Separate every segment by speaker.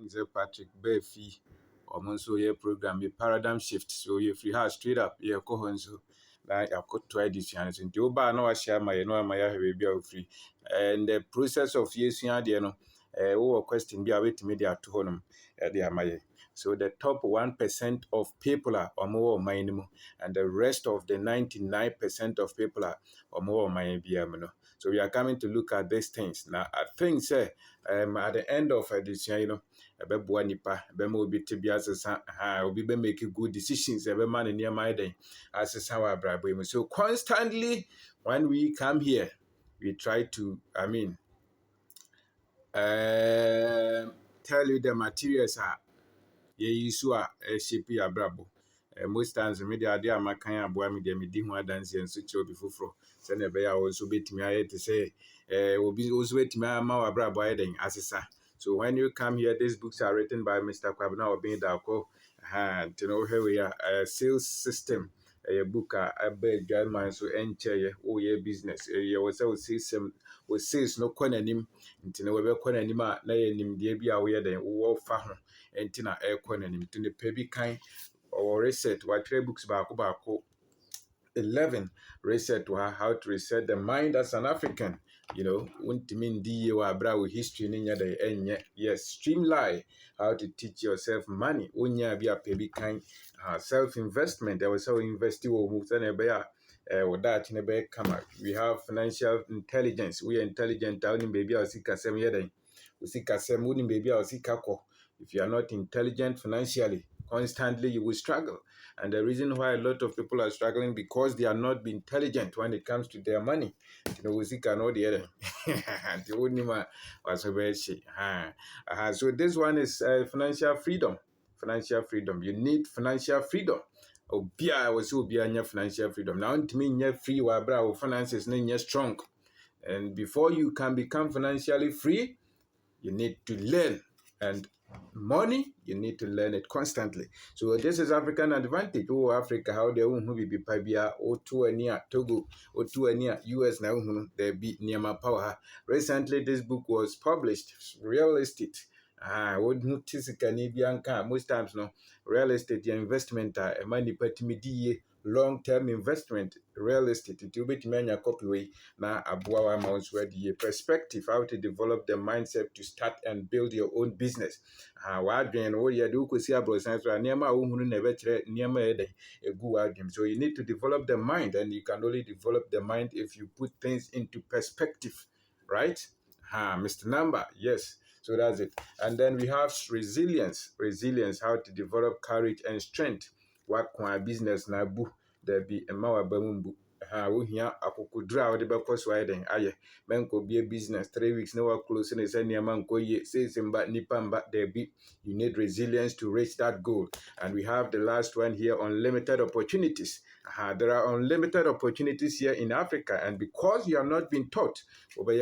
Speaker 1: Nze Patrick Befi omonso ye program ye paradigm shift so ye free her straight up ye ko honso na yakoto edition so nti oba na wa share my no ama ya hwe bia free and the process of yesu ade no wo question bia wetimi dia to honum de amaye. So the top 1% of people are omo mind, and the rest of the 99% of people are omo mind biam. So we are coming to look at these things. Now I think say at the end of this year, ebeboa nipa ebema obi tibi asesa obi be make good decisions ebema ne niam den asesa wa brabo mu. So constantly when we come here we try to tell you the materials are ye isu a shape ya brabo. Most times me dey ade amakan aboa me dey me di ho adanse enso che obi foforo se na be ya wo so betimi aye to say obi also betimi ama wa brabo aye den asesa. So when you come here, these books are written by Mr. Kwabena Obindako. You know, here we are, a sales system. A book, a big man, so enter your business. You was our system, was sales no corner him, and to know whether corner him, lay him, dear be aware then, war fahon, and tina air corner him to the pebby kind or reset, what three books back 11 reset to how to reset the mind as an African. Untimi ndi wa bra with history ninya de enye. Yes, streamline how to teach yourself money. Unya bi apebi kind self investment. I was so investing wo mu se na be ya that ne be kama. We have financial intelligence. We are intelligent down in baby osika sem yeden. Usika sem uni baby osika ko. If you are not intelligent financially, constantly you will struggle. And the reason why a lot of people are struggling because they are not being intelligent when it comes to their money. We cannot the other. So this one is financial freedom. Financial freedom. You need financial freedom. Obia was obia financial freedom. Now to me, free wabra finances na strong. And before you can become financially free, you need to learn. And money, you need to learn it constantly. So this is African advantage. Africa, how they who be pabia, to near Togo, to near US now, they be near my power. Recently, this book was published, Real Estate. Would notice Canadian car most times no real estate investment money patimidi long-term investment real estate it will be to copy way na abuawa amounts where the perspective how to develop the mindset to start and build your own business. So you need to develop the mind, and you can only develop the mind if you put things into perspective, right? Mr. Number, yes. So that's it. And then we have resilience. Resilience, how to develop courage and strength. What kind business na bu there be a mawa bamumbu. We here akukudra the bakos widen aye. Men could be a business 3 weeks no work close and send your man go ye says in but nipam but there be you need resilience to reach that goal. And we have the last one here, unlimited opportunities. There are unlimited opportunities here in Africa, and because you have not been taught, so these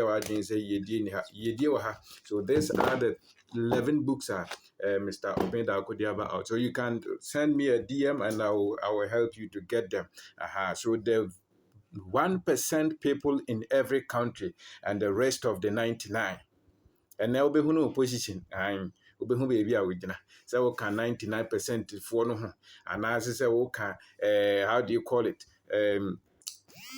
Speaker 1: are the 11 books Mr. Obenda Kodiaba out. So you can send me a DM and I will help you to get them. So the 1% people in every country and the rest of the 99. And now be who position. Who baby are with so we can 99% for no and as I say we can how do you call it the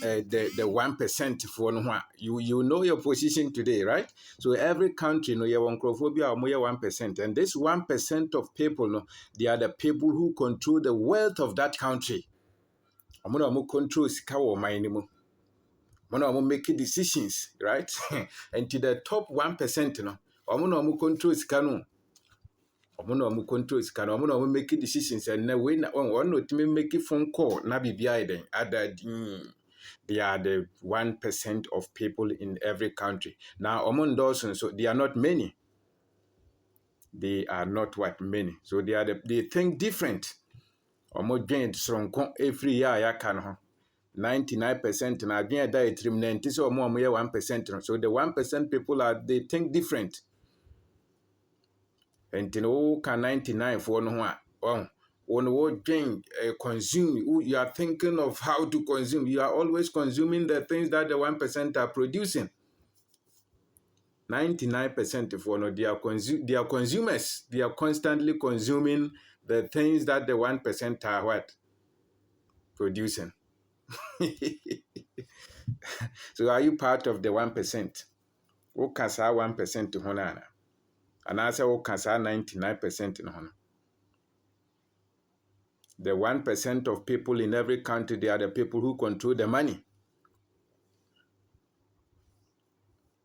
Speaker 1: 1% for no you know your position today, right? So every country no you want crophobia or more 1%, and this 1% of people no they are the people who control the wealth of that country. I'm gonna control sikawo mind mo. I'm making decisions, right? And to the top 1% no I'm gonna control sikano. Omo control scan omo make decisions and na we na one not make phone call na bibia den other they are the 1% of people in every country. Now among those so they are not many. They are not what many. So they think different. Omo gain strong every year ya can 99% na gain that trim 90 so omo 1%. So the 1% people they think different. And you can 99 for no one. When you drink, consume, you are thinking of how to consume. You are always consuming the things that the 1% are producing. 99% for no, they are consumers. They are constantly consuming the things that the 1% are what? Producing. So are you part of the 1%? Who can say 1% to Honana? And I say who can say 99% in Honana? The 1% of people in every country, they are the people who control the money.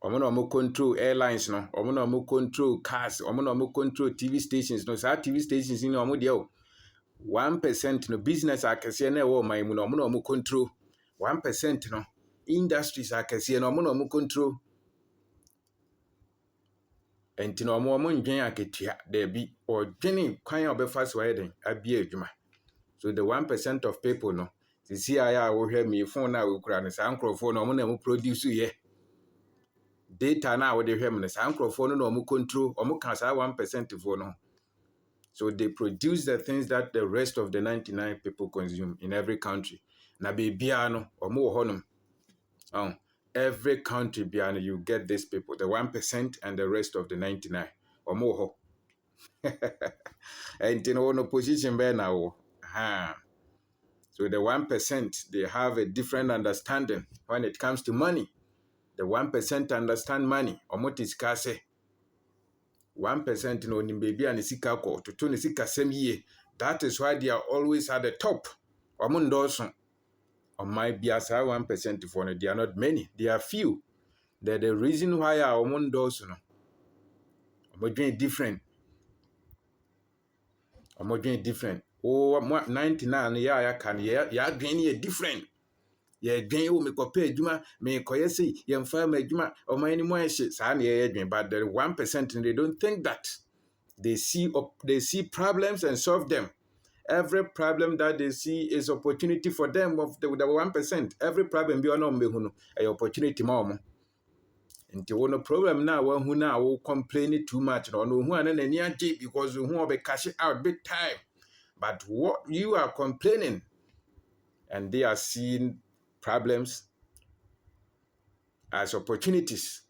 Speaker 1: Omo control airlines no, omo control cars, omo control TV stations no. Sa TV stations ni omo dia 1% no business akese na wo man mu no omo control 1% no industries akese no omo control. Enti no omo ndwen aketua da bi odwene kwan a obefa so yeden abia adwuma. So the 1% of people no sisi aya wo hwe me phone na wo kura no sa nkrofo no omo na mo produce ye data na wo de hwe me no sa nkrofo no omo control omo ka sa 1% for no. So they produce the things that the rest of the 99 people consume in every country. Na bia no omo wo honom. Every country bia no you get these people, the 1% and the rest of the 99. Omo wo ho. And in no position be na wo. So the 1% they have a different understanding when it comes to money. The 1% understand money. Omo tiskase. 1% no ni baby and sika ko to ni sika sem yie. That is why they are always at the top. Omo ndoso. On my biasa 1% for no, they are not many. They are few. They're the reason why our omo ndoso no. Omo doing different. Omo doing different. Oh 99 ya kan ya doing different. Ye dwen wo me kopa adwuma me koye sei ye mfa ma adwuma o man ni mo ehye saa na ye dwen, but the 1% they don't think that they see problems and solve them. Every problem that they see is opportunity for them of the 1%. Every problem bi ono mbehu no e opportunity ma omo. Nti wo no problem na wa hu na wo complain too much no hu ana na ni age because hu obe cash out big time. But what you are complaining and they are seeing problems as opportunities.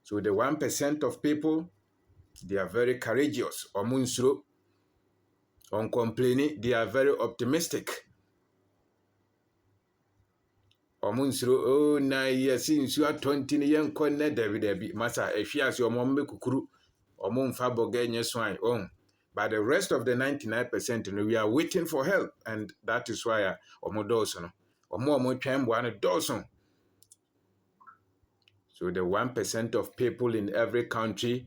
Speaker 1: So the 1% of people, they are very courageous. Omunsro, on complaining, they are very optimistic. Omunsro, oh na yes, since you are 20 young corner, David, Massa, if you ask your mom, kukuru, omun faboge swine, But the rest of the 99%, we are waiting for help, and that is why omodoson, omo chem one dozen. So the 1% of people in every country,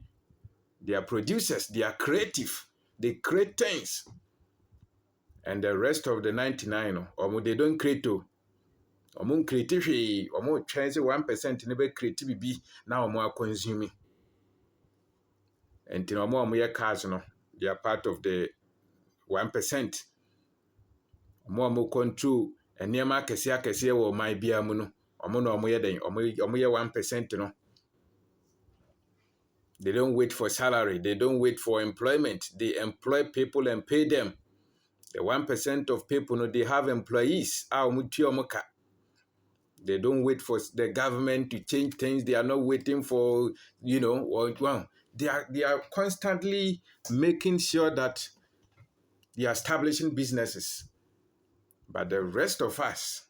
Speaker 1: they are producers, they are creative, they create things. And the rest of the 99, they don't create. Omo creative, omo chance 1% never creative be now omo are consuming. And omo ye cars no, they are part of the 1%. Omo control and near kese wo my bia mu no. Omo no omo ye den, omo ye 1% no. They don't wait for salary. They don't wait for employment. They employ people and pay them. The 1% of people, no, they have employees. They don't wait for the government to change things. They are not waiting for, they are constantly making sure that they are establishing businesses. But the rest of us,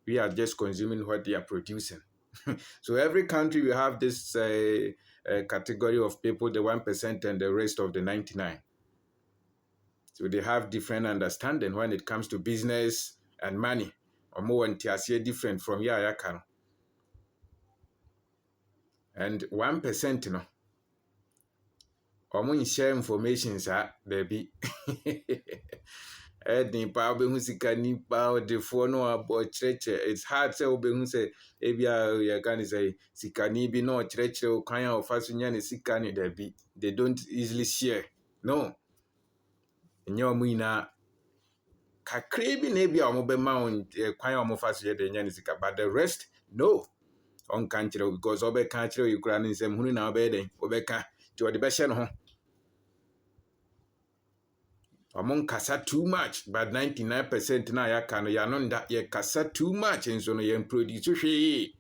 Speaker 1: we are just consuming what they are producing. So every country we have this category of people, the 1% and the rest of the 99. So they have different understanding when it comes to business and money. Or more different from Yayakano. And 1%, no. Omo share information, sir, baby. Nipa obehu sika nipa odefo no abokyerɛkyerɛ. It's hard sɛ obehu sɛ ebia yɛka ne sɛ sikani bi no ɔkyerɛkyerɛ kwan a ɔfa so nya ne sika ne dabi. They don't easily share. No. Nyɛ ɔmo nyinaa kakra bi na ebia ɔmo bɛma on kwan a ɔmo fa so yɛ de nya ne sika, but the rest no. On kan kyerɛ because ɔbɛka kyerɛ you kura ne nsɛm hunu na ɔbɛyɛ den ɔbɛka ti ɔde bɛhyɛ no ho. Among kasa too much, but 99% na ya kano ya no nda ye kasa too much nso no ye produce hwe.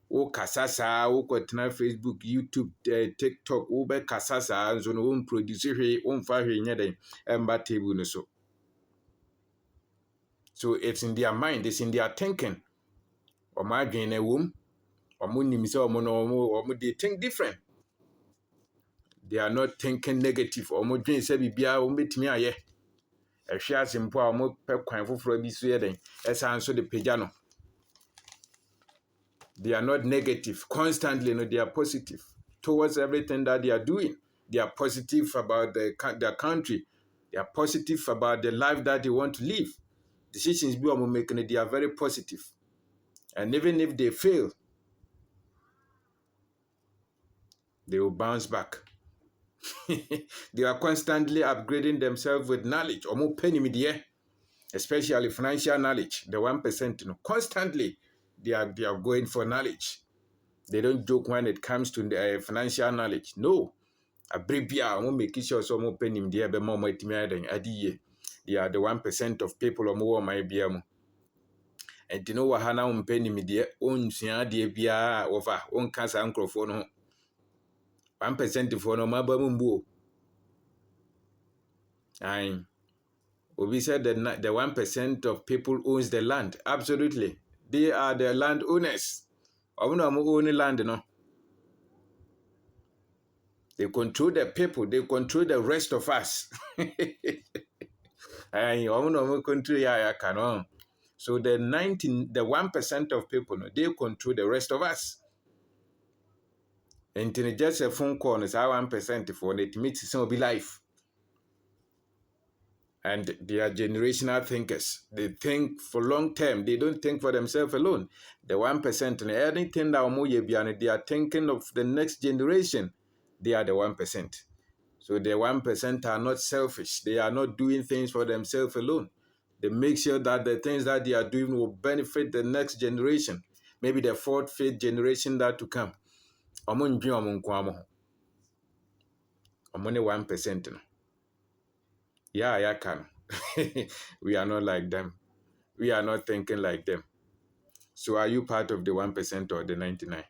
Speaker 1: wo kasa saa wokɔtena Facebook, YouTube, TikTok, wobɛkasa saa nso no womproduce hwee womfa hwee nyɛ dɛn ɛmba table no so. So it's in their mind, it's in their thinking. Ɔmo adwene na ɛwom, ɔmo nim sɛ ɔmo they think different. They are not thinking negative. Ɔmo dwene sɛ biribiara ɔmo betumi ayɛ. Ɛhwɛ ase mpo a ɔmo pɛ kwan foforɔ bi so yɛ dɛn ɛsan so de pagya no. They are not negative. Constantly, they are positive towards everything that they are doing. They are positive about their country. They are positive about the life that they want to live. Decisions we are making, they are very positive. And even if they fail, they will bounce back. They are constantly upgrading themselves with knowledge. Especially financial knowledge. The 1%, constantly they are going for knowledge. They don't joke when it comes to the financial knowledge. No. Abribia, I'm making sure some penny dear be more than adi. They are the 1% of people or more my BM. And you know what Hana penny me dear own sia dear bia over one cancer uncle for no 1% for no mabambo. I Obi said that the 1% of people owns the land. Absolutely. They are the land owners. I don't own land, no. They control the people. They control the rest of us. So the 1% of people, they control the rest of us. And just a phone call is our 1% for it meets some be life. And they are generational thinkers. They think for long term. They don't think for themselves alone. The 1% and anything that they are thinking of the next generation. They are the 1%. So the 1% are not selfish. They are not doing things for themselves alone. They make sure that the things that they are doing will benefit the next generation. Maybe the fourth, fifth generation that to come. Only 1%. Yeah, I can. We are not like them. We are not thinking like them. So are you part of the 1% or the 99?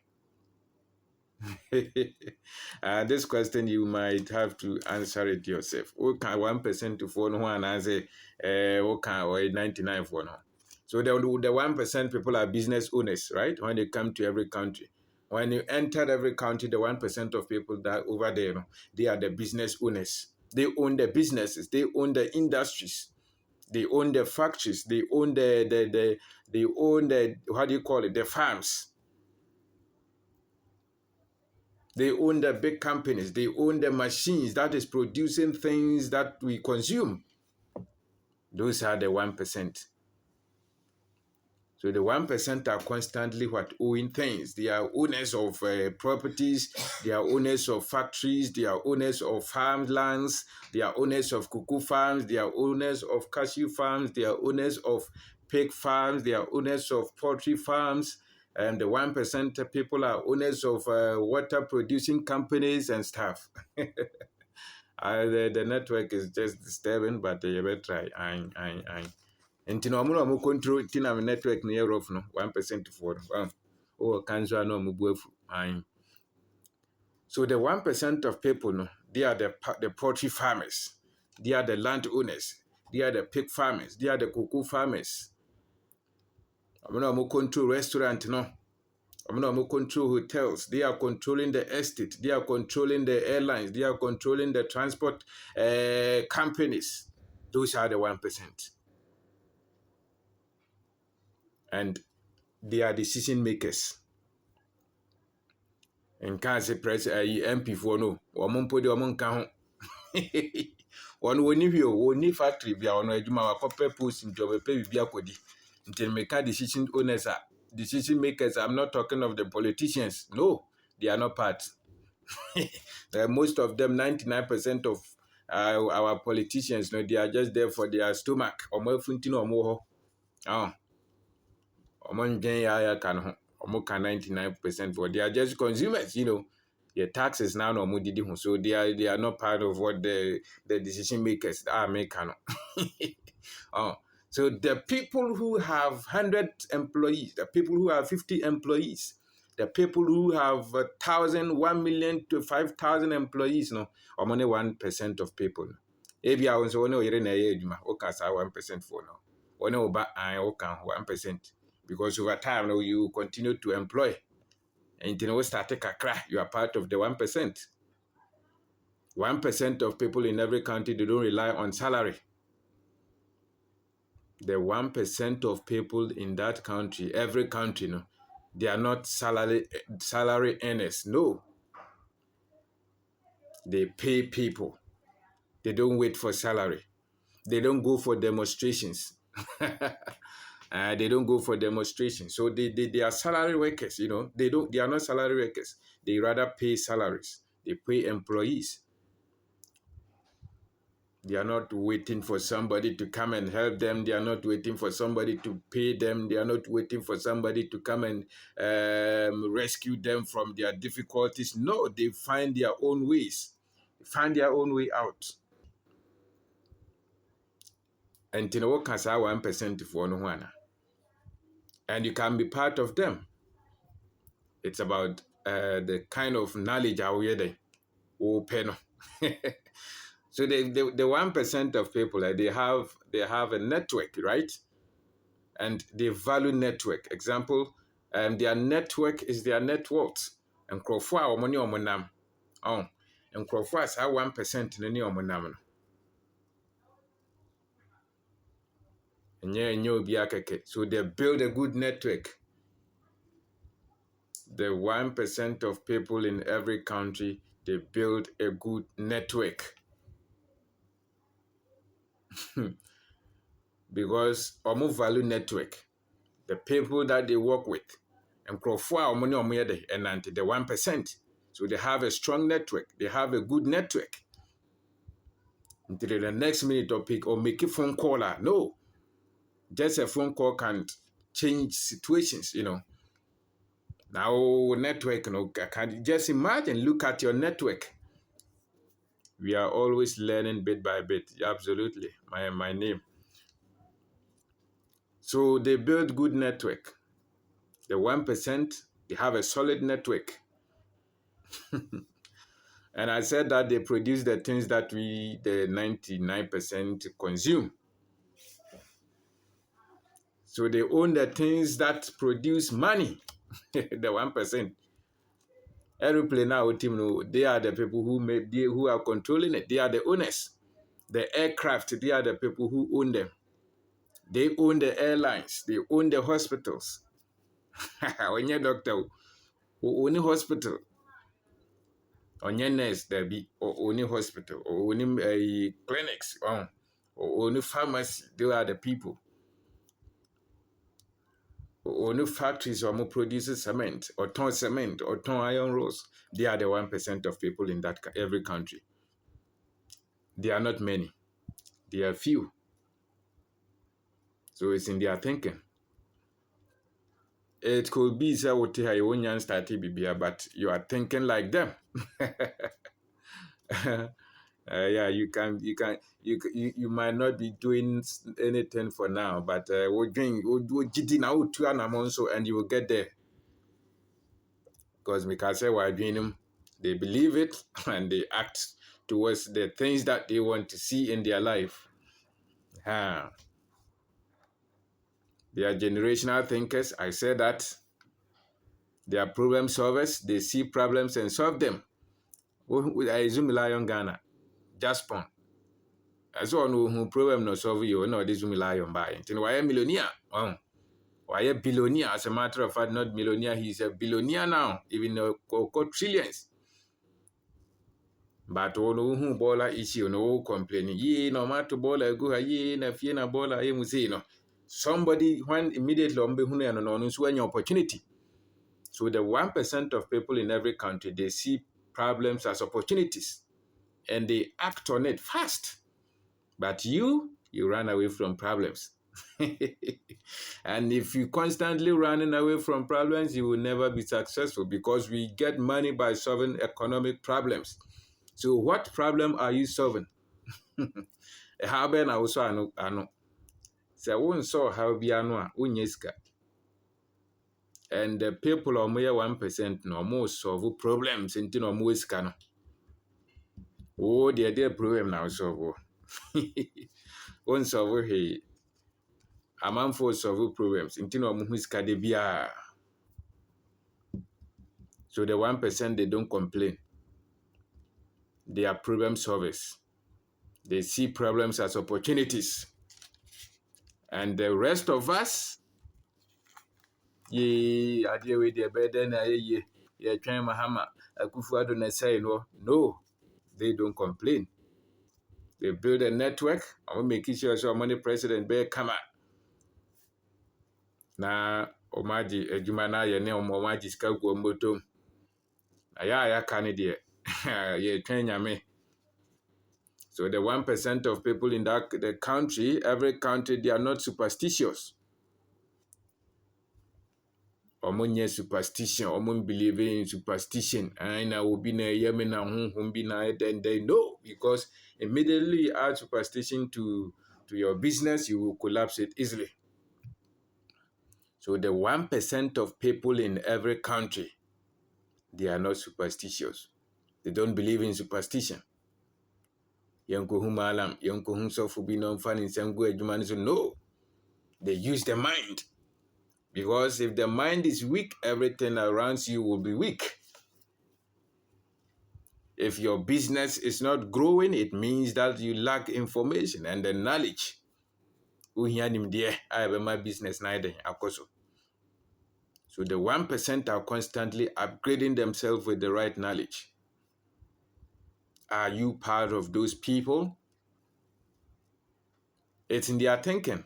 Speaker 1: This question you might have to answer it yourself. What can 1% to phone one and say, what can or 99 for now? So the 1% people are business owners, right? When they come to every country. When you enter every country, the 1% of people that over there, they are the business owners. They own the businesses, they own the industries, they own the factories, they own the what do you call it, the farms. They own the big companies. They own the machines that is producing things that we consume. Those are the 1%. So the 1% are constantly owning things. They are owners of properties. They are owners of factories. They are owners of farmlands. They are owners of cocoa farms. They are owners of cashew farms. They are owners of pig farms. They are owners of poultry farms. And the 1% people are owners of water producing companies and stuff. The network is just disturbing, but you better try. Nti na ọmụ control ti na network na rough no 1% for oh cancer no mu afu. So the 1% of people no, they are the poultry farmers, they are the land owners, they are the pig farmers, they are the cocoa farmers. Ọmụ control restaurant no. Ọmụ control hotels. They are controlling the estate. They are controlling the airlines. They are controlling the transport companies. Those are the 1%. And they are decision makers. In case press MP for no, or Mumpodi or Munka. One woni factory be on a copper post in job a pay biakodi. Until make decision owners are decision makers. I'm not talking of the politicians. No, they are not part. Most of them, 99% of our politicians, no, they are just there for their stomach. Or more funtino or more. Oh. Among 99% for they are just consumers, Your taxes now no more so they are not part of what the decision makers are making. So the people who have 100 employees, the people who have 50 employees, The people who have 1,000, 1,000,000 to 5,000 employees, no, or only 1% of people. Ebi a nso one oyere na ye adwuma, o ka sa 1% for no. One oba an o kan 1%, because over time no, you continue to employ. And you know, start kakra, you are part of the 1%. 1% of people in every country, they don't rely on salary. The 1% of people in that country, every country, no, they are not salary earners. No, they pay people. They don't wait for salary. They don't go for demonstrations. They don't go for demonstrations. So they are salary workers. You know, they are not salary workers. They rather pay salaries. They pay employees. They are not waiting for somebody to come and help them. They are not waiting for somebody to pay them. They are not waiting for somebody to come and rescue them from their difficulties. No, they find their own ways. They find their own way out. And you know what, 1% for no one. And you can be part of them. It's about the kind of knowledge out there. Open. So the 1% of people, they have a network, right? And they value network. Example, their network is their net worth. And Crawford or money or monam. Oh, and Crawford has 1% in any or monam. So they build a good network. The 1% of people in every country, they build a good network. Because omo value network, the people that they work with, and and the 1%. So they have a strong network. They have a good network. Until the next minute topic or make a phone call. No, just a phone call can change situations, you know. Now network, you know, can just imagine, look at your network. We are always learning bit by bit. Absolutely. My name. So they build good network. The 1%, they have a solid network. And I said that they produce the things that we, the 99%, consume. So they own the things that produce money, the 1%. Aeroplane now, team, they are the people who are controlling it. They are the owners. The aircraft, they are the people who own them. They own the airlines. They own the hospitals. When you're doctor, who own a hospital, on your nurse, there be or own a hospital, or own a clinics, or own a pharmacy. They are the people. Or no factories or more produces cement or ton iron rods. They are the 1% of people in that every country. They are not many. They are few. So it's in their thinking. It could be that started bibia, but you are thinking like them. Yeah, you might not be doing anything for now, but we're doing and you will get there. Because Mikasa were doing them, they believe it and they act towards the things that they want to see in their life. They are generational thinkers. I said that. They are problem solvers. They see problems and solve them. I zoom lion Ghana. Jaspon. As one who problem no solve you, no, this zoom lion by. Why a millionaire? Why a billionaire? As a matter of fact, not millionaire. He's a billionaire now, even though trillions. But ono hu bola ichi ono complaining. Ye no matter bola go ye na fie na bola ye muse no. Somebody when immediately ombe hunu no no so any opportunity. So the 1% of people in every country, they see problems as opportunities and they act on it fast. But you run away from problems. And if you constantly running away from problems, you will never be successful because we get money by solving economic problems. So what problem are you solving? How ben also ano. So won saw how be ano a unyeska. And the people are more 1% no more solve problems into no more scan. Oh, dear problem now solve. One solve hey. A man for solve problems into no more scadebia. So the 1% they don't complain. They are problem solvers. They see problems as opportunities. And the rest of us, ye idea with the better than ye train Mahama, Akufo-Addo na say no, they don't complain. They build a network. I'm making sure so money president be come out. Na omaji ejuma na ye ne omaji ska go moto. Aya kan de ye train nyame. So the 1% of people in the country, every country, they are not superstitious. Omunye superstition, omun believe in superstition. And I will be na yemina hum be na then they know, because immediately you add superstition to your business, you will collapse it easily. So the 1% of people in every country, they are not superstitious. They don't believe in superstition. No. They use the mind. Because if the mind is weak, everything around you will be weak. If your business is not growing, it means that you lack information and the knowledge. I have my business neither. So the 1% are constantly upgrading themselves with the right knowledge. Are you part of those people? It's in their thinking.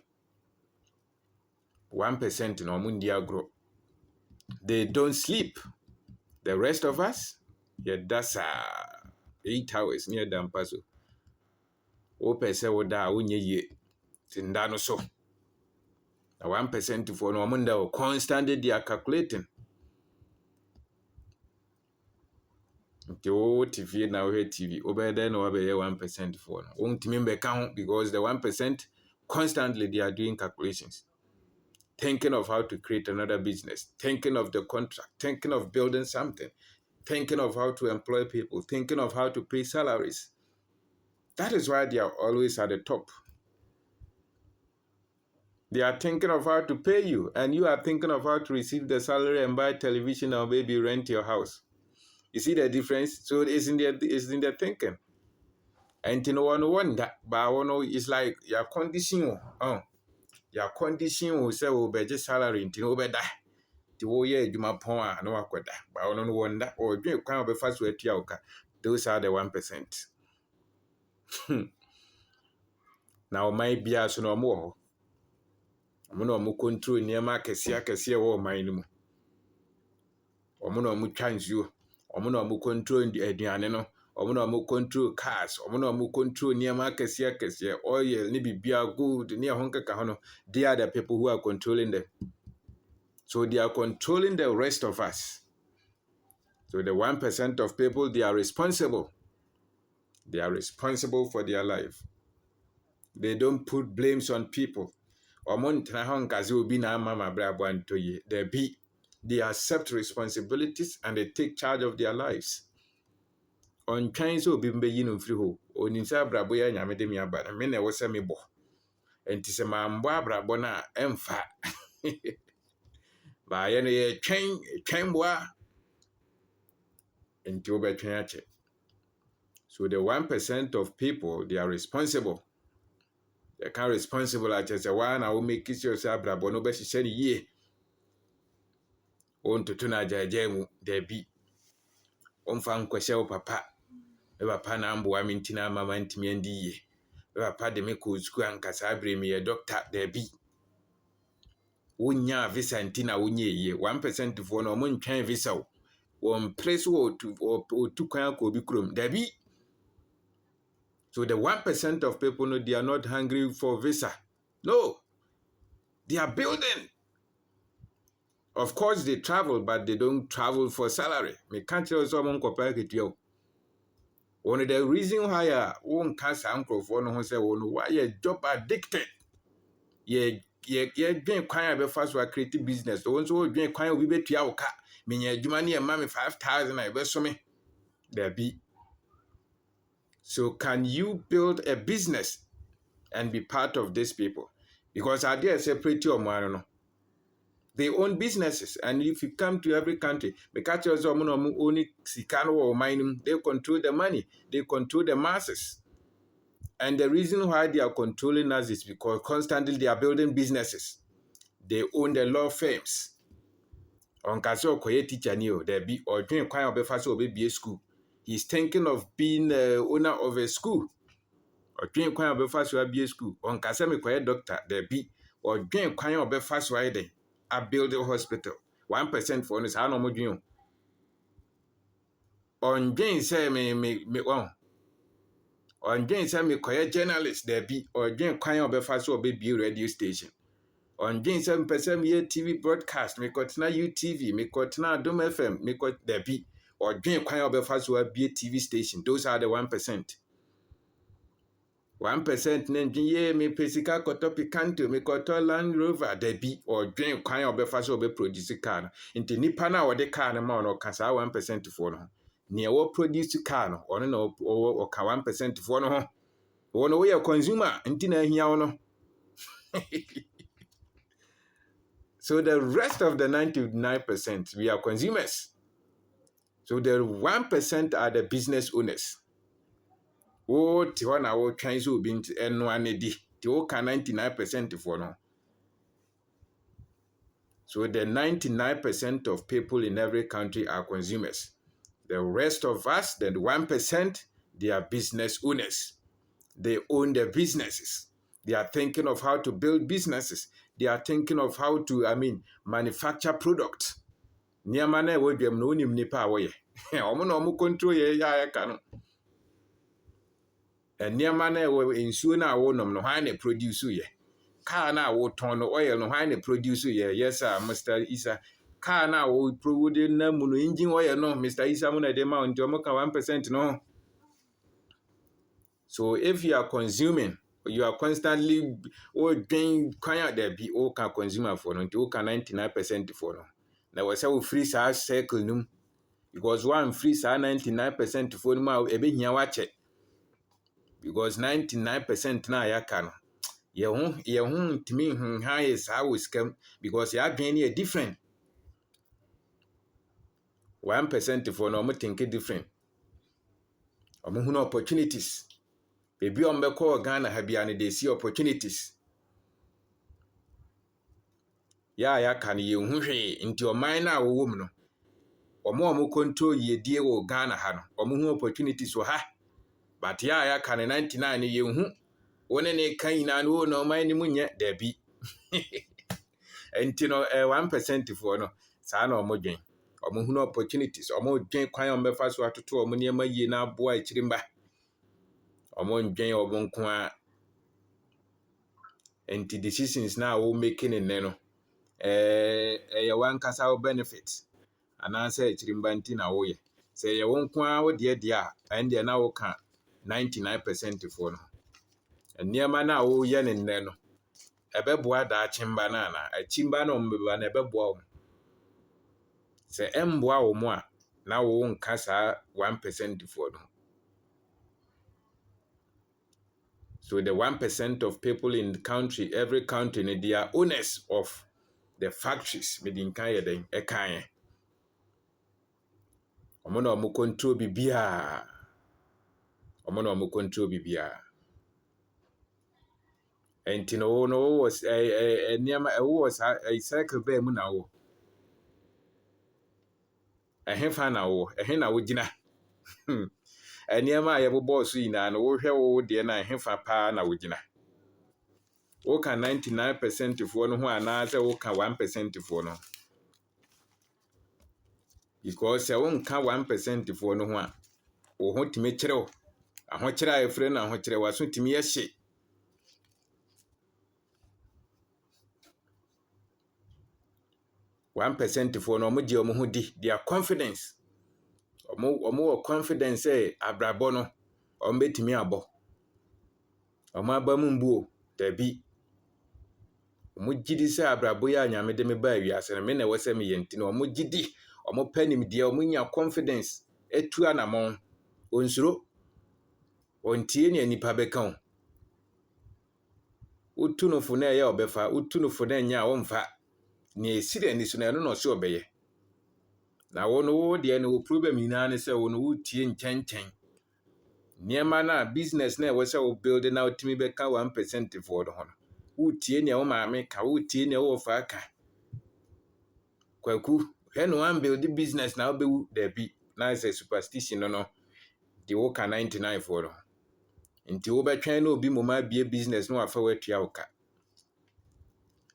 Speaker 1: 1% in Omundia grow. They don't sleep. The rest of us, yeah, that's 8 hours near Dampaso. Ope se woda unye ye. Tindano so. 1% for no Omunda constantly they are calculating. TV now here TV. Over there no 1% for no. Won't remember count because the 1% constantly they are doing calculations. Thinking of how to create another business, thinking of the contract, thinking of building something, thinking of how to employ people, thinking of how to pay salaries. That is why they are always at the top. They are thinking of how to pay you, and you are thinking of how to receive the salary and buy television or maybe rent your house. You see the difference? So it's in their thinking. And you know one that, but it's like your condition. Your condition will say, "Oh, better salary, you know better." The whole year, you might point out no aquada, but I don't wonder or drink kind of a fast way to those are the 1%. Now, my beers no more. I'm no control near my Cassia or mine. Omono mu transu, omono mu control the aduane, omono mu control cars, omono mu control niema kese oil ni bibia gold ni ahonkeka hono. They are the people who are controlling them. So they are controlling the rest of us. So the 1% of people, they are responsible. They are responsible for their life. They don't put blames on people. They accept responsibilities and they take charge of their lives. On Chinese will be yin free ho, or Ninsa Braboya Yamedemia, but a minute was semi bo. And tis a man Brabona emfa. By any chain bois and Joba Chinache. So the 1% of people, they are responsible. They can't responsible at just a one, I will make it yourself Brabono, but she said, ye. On to tuna jajemu, there be. On fan kwesel papa. Papa na ambo amintina mama ntimi ndi ye. Papa de me ko school ankasa abre me ye doctor there be. Wonya visa ntina wonye ye 1% for no mon twan visa wo. Won place wo to kwan ko bi krom there be. So the 1% of people no, they are not hungry for visa. No. They are building. Of course they travel, but they don't travel for salary. Me can't tell someone compare it yo. One of the reason why won't cast uncle for no say why you job addicted. Yeah, yɛdwen kwan a bɛfa so a create business. So nso wodwen kwan a obi bɛtua wo ka. Menya adwuma ne ɛma me 5,000 a ɛbɛso me. Dabi. So can you build a business and be part of these people? Because I dare separate your man. They own businesses, and if you come to every country, because only Sikano or mining, they control the money, they control the masses. And the reason why they are controlling us is because constantly they are building businesses. They own the law firms. On Kaso Koye teacher Neo, there be or doing quite a befaso be a school. He's thinking of being the owner of a school. Or doing quite a befaso be a school. On Kasame Koye doctor, there be or doing quite a befaso ide. I build a hospital. 1% for us, how no more you. On Jane say me one. On Jane say me quiet journalist there be or Jane quite a befaso be radio station. On Jane 7% me TV broadcast, me got na UTV, me got na Dom FM, me got there be or Jane quite a befaso be a TV station. Those are the 1%. 1% nenjinye me pesika koto picanto me koto Land Rover debi or dwen kwan obefa so be produce car no nti nipa na wo de car no ma no kasa 1% for no ne wo produce car no ono na o ka 1% for no ho wo no we consumer nti na ahia wo no. So the rest of the 99% we are consumers. So the 1% are the business owners. Oh, Tiwana will try to be N1AD. Tioka 99% for no. So the 99% of people in every country are consumers. The rest of us, the 1%, they are business owners. They own their businesses. They are thinking of how to build businesses. They are thinking of how to, manufacture products. Niamane wodem no nim nipa woye. Omo no omo control ye ya ka no. Nneɛma na ɛwɔ nsuo na wonom no hwan na produce yɛ car na wotɔn no oil no hwan na produce yɛ yes sir Mr. Isa car na wo produce na mu no engine oil no Mr. Isa mu na de ma nti omo ka 1% no. So if you are consuming, you are constantly doing kwan there be o ka consumer for no nti o ka 99% for no na wo say wo free sa circle num because one free sa 99% for no ma ebehia wa check. Because 99% na yaka no ye ho ntimi ha is how is scam because ya adwen ne different. 1% for no mo think different. Omo hu no opportunities. Baby on be call Ghana ha bia ne they see opportunities. Ya ka ne ye hu hwe nti o man na wo wom no. Omo control ye die wo Ghana ha no. Omo hu opportunities wo ha. But ya ka ne 99 ye hu one ne kan na no no man ni munye da bi. Enti no 1% for no saa na omo dwen. Omo hu no opportunities. Omo dwen kwan on befa so atoto omo niam yie na aboa ichirimba. Omo dwen omo nko a enti decisions na wo making ne no ye wan kasa wo benefit anansa ichirimba nti na wo ye. Say ye won nko a wo de a ende na wo ka 99% for no. Nneɛma na wo ye ne no ebeboa da chimba na chimba no mbeba na ebeboa wo. Se emboa wo mo a na wo nka saa 1% for no. So the 1% of people in the country, every country, they are owners of the factories. Medin kan ye den e kan. Omo na omo control bibia. Omo na omo control bibia. Enti no was niam was a cycle be mu na wo. Ehefa na wo, ehe na wo gina. Eniema a yɛbobɔ so yina no wohwɛ wo de na hefa pa na wogina. Wo ka 99% for no ho ana sɛ wo ka 1% for no. Because sɛ wo nka 1% for no ho a wo ho timi kyerɛw. Aho kyerɛ a efre na aho kyerɛ wa so timi yɛhye. $1% for no mo di omo ho di their confidence. Omo confidence say abrabɔ no omo betimi abɔ. Omo aba mu mbuo da bi. ɔmo gidi sɛ abrabɔ yi a nyame de me baa wiase no me na ɛwɔ sɛ meyɛ nti na ɔmo gidi ɔmo pɛ nimdeɛ ɔmo nya confidence etu anamɔn onsuro ɔntie nea nipa bɛka o wotu no fo na ɛyɛ ɔbɛfa wotu no fo na ɛnyɛ a wɔmfa nea esi n'ani so na ɛno na ɔsɛ ɔbɛyɛ na wo no wo deɛ no wo problem nyinaa ne sɛ wo no wotie nkyɛnkyɛn nneɛma na business na ɛwɔ sɛ wo build na wotumi bɛka 1% foɔ no ho no wotie nea wo maame ka wotie nea wo fa ka kwaku hwɛ no one build business na wobɛwu daabi na sɛ superstition no de wo ka 99 foɔ no nti wobɛtwɛn na obi mmom abie business na wafa watua wo ka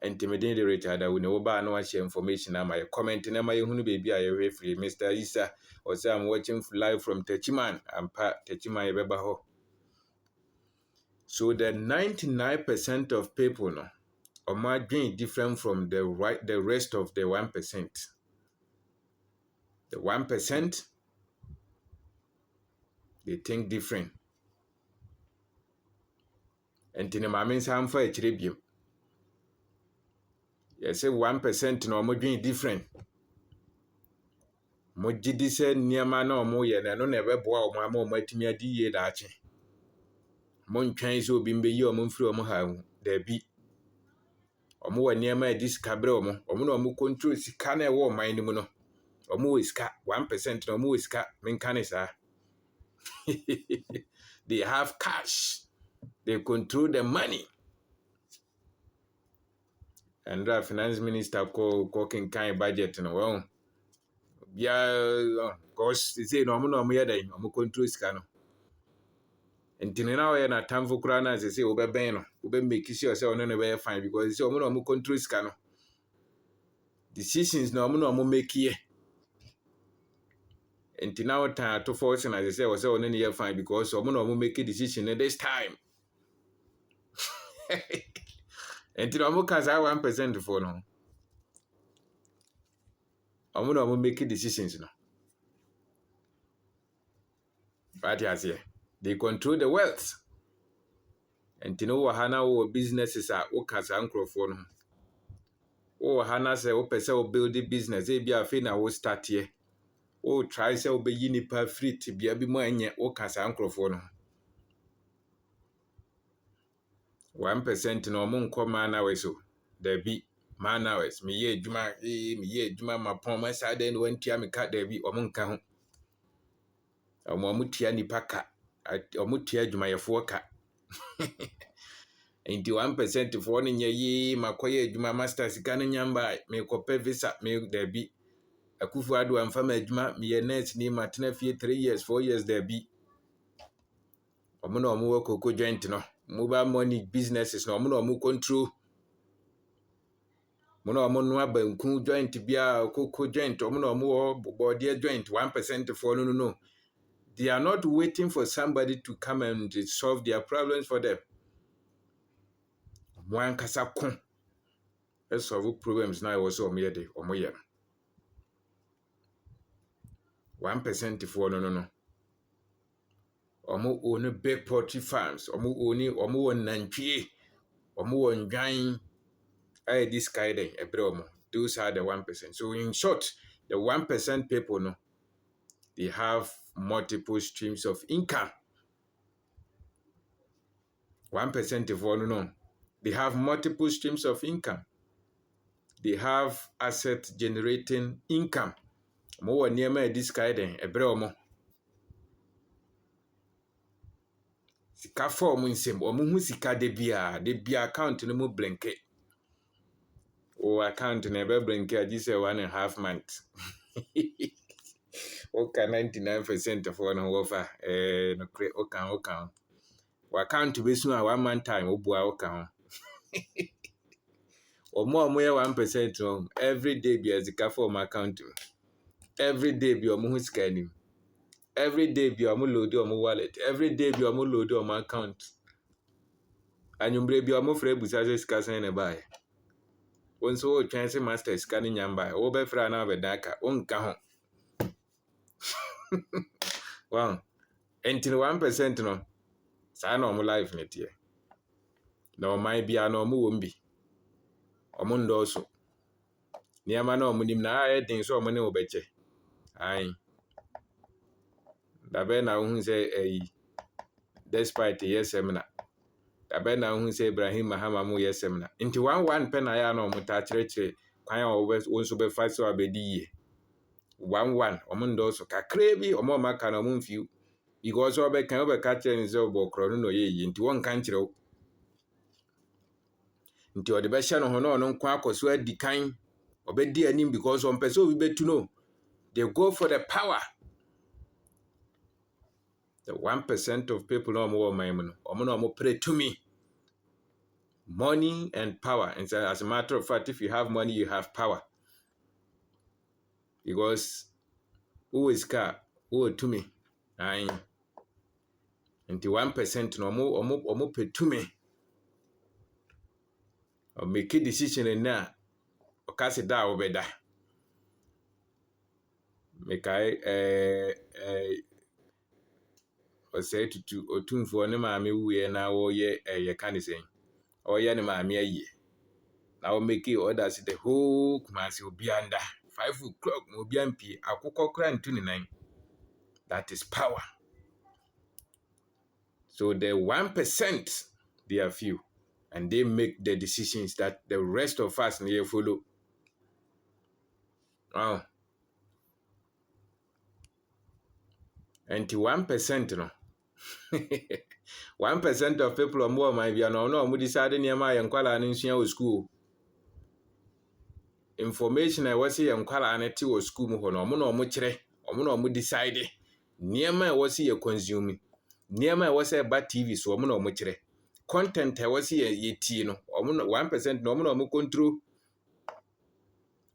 Speaker 1: nti meden de Richard Awu ne wobaa na wahyɛ information ama yɛ comment na ma yɛhunu baabi a yɛhwɛ firi Mr. Isa ɔsɛ I'm watching live from Techiman ampa Techiman yɛbɛba hɔ. So the 99% of people no ɔmo adwen different from the rest of the 1%. The 1% they think different. Nti ne maame nsa amfa akyire biem. Yɛsɛ 1% na ɔmo dwen different. Mo gidi sɛ nneɛma na ɔmo yɛ na ɛno na ɛbɛboa ɔmo ama ɔmo atumi adi yie daakye. Mo ntwɛn sɛ obi mbɛyi ɔmo mfiri ɔmo ha ho daabi. Ɔmo wɔ nneɛma a ɛdi sika brɛ ɔmo na ɔmo control sika na ɛwɔ ɔman no mu no. Ɔmo wɔ sika 1% na ɔmo wɔ sika menka ne saa. They have cash. They control the money. And the finance minister call kenkan budget no well. Yeah, cause they say no ɔmo yɛ dɛn ɔmo control sika no. Nti ne na ɔyɛ na tamfo kura na sɛ wobɛbɛn no wobɛmake sure sɛ ɔno ne bɛyɛ fine because sɛ ɔmo na ɔmo control sika no. Decisions na ɔmo make yɛ. Nti na ɔtan ato force na sɛ ɔno ne yɛ fine because ɔmo na ɔmo make decision this time. Nti na ɔmo ka saa 1% for no. Ɔmo na ɔmo make decisions no. Right here. They control the wealth. Nti no wɔ ha na wɔ businesses a woka saa nkurɔfoɔ no. Wɔ ha na sɛ wopɛ sɛ wo build business ebi afei na wo start yɛ. Wo try sɛ wobɛyi nipa free tibia bi mu anyɛ woka saa nkurɔfoɔ no. 1% na ɔmo nkɔ man hours o. Dabi man hours meyɛ adwuma mapɔn ma saa dɛn na wantua me ka dabi ɔmo nka ho. Ɔmo tua nipa ka. Ɔmo tua adwumayɛfoɔ ka. Nti 1% foɔ no nyɛ yi makɔyɛ adwuma master sika no nyamba mekɔpɛ visa me dabi. Akufo-Addo amfa ma adwuma meyɛ nurse ni matena fie 3 years 4 years dabi. Ɔmo na ɔmo wɔ cocoa joint no. Mobile money businesses na ɔmo na ɔmo control. Mo na ɔmo no abanku joint bia cocoa joint ɔmo na ɔmo wɔ bɔdeɛ joint 1% foɔ no. They are not waiting for somebody to come and solve their problems for them. Mo ankasa ko solve problems na ɛwɔ sɛ ɔmo yɛ de ɔmo yɛ no. 1% foɔ no. Ɔmo own big poultry farms. Ɔmo wɔ nantwie. Ɔmo wɔ ndwan. This kind of ɛbrɛ. Those are the 1%. So in short, the 1% people no, they have multiple streams of income. 1% foɔ no, they have multiple streams of income. They have asset generating income. Ɔmo wɔ nneɛma this kind of ɛbrɛ. Sika fa ɔmo nsɛm ɔmo hu sika de bia account no mu blinke. O account na ɛbɛ blinke agye sɛ 1.5 months. Okay, 99% of one wɔfa no kre oka. Wa account besu a 1 month time obua oka ho. Ɔmo yɛ 1% no every day bia sika fa ɔmo account. Every day bia ɔmo hu sika anim. Every day bi ɔmo load ɔmo wallet. Every day bi ɔmo load ɔmo account. Anyumbre bi ɔmo frɛ busa sɛ sika sɛn na bae. Wonso wo twɛn sɛ master sika ne nyamba. Wo bɛ fra na bɛ daka. Wonka ho. Wow. Enti 1% no. Saa na ɔmo life ne tie. Na ɔman bia na ɔmo wɔ mbi. ɔmo ndɔɔso nneɛma na ɔmo nim na ayɛ den sɛ ɔmo ne wo bɛkyɛ ae dabɛ na wohu sɛ despite yɛ seminar dabɛ na wohu sɛ Ibrahim Mahama mo yɛ seminar nti 1 pɛ na ayɛ na ɔmo taa kyerɛkyerɛ kwan a wo nso bɛfa sɛ wabɛdi yie 1 ɔmo ndɔɔso kakraa bi ɔmo aka na ɔmo mfiw because wobɛka kyerɛ ne sɛ ɔbɔ korɔ no na ɔyɛ yie nti wɔnka nkyerɛ wo nti ɔde bɛhyɛ no ho na ɔno nko akɔ so adi kan ɔbɛdi anim because ɔmpɛ sɛ obi bɛtu no they go for the power the 1% of people na ɔmo wɔ ɔman mu no ɔmo na ɔmo pere tumi money and power and so as a matter of fact if you have money you have power because who is car who tumi aye nti 1% no ɔmo pɛ tumi or make a decision na ɔkase da a wɔbɛda mekai ɔsɛe tutu otumfoɔ ne maame wuiɛ na wɔyɛ yɛka ne sɛn ɔyɛ ne maame ayie na wɔ make orders the whole Kumasi obiara nda 5 o'clock ma obiara mpie akokɔ kora ntu ne nan that is power so the 1% they are few and they make the decisions that the rest of us may follow. Oh. And 1% no. 1% of people are more might be no decided near my unquala in school. Information I was here unquala and it was school no muchere or no decide near my was here consuming. Near my was a bad TV so no muchere. Content I was here ye no or 1% no control.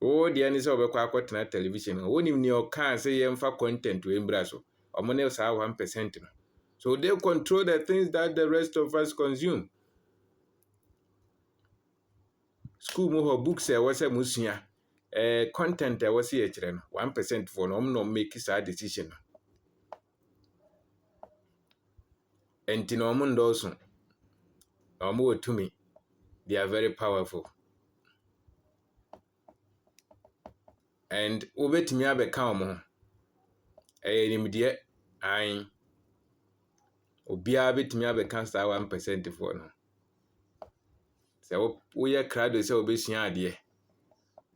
Speaker 1: Oh, the answer of a quack television. Only in your car say for content to embrace. Or money else 1%. So they control the things that the rest of us consume. School more books was a musia. Content I was here 1% for no make a decision. And Tinomun Dawson or more to me. They are very powerful. And over to me abe calm. Immediate I Obia bit me abe cancer 1% for no. So we are crowd so be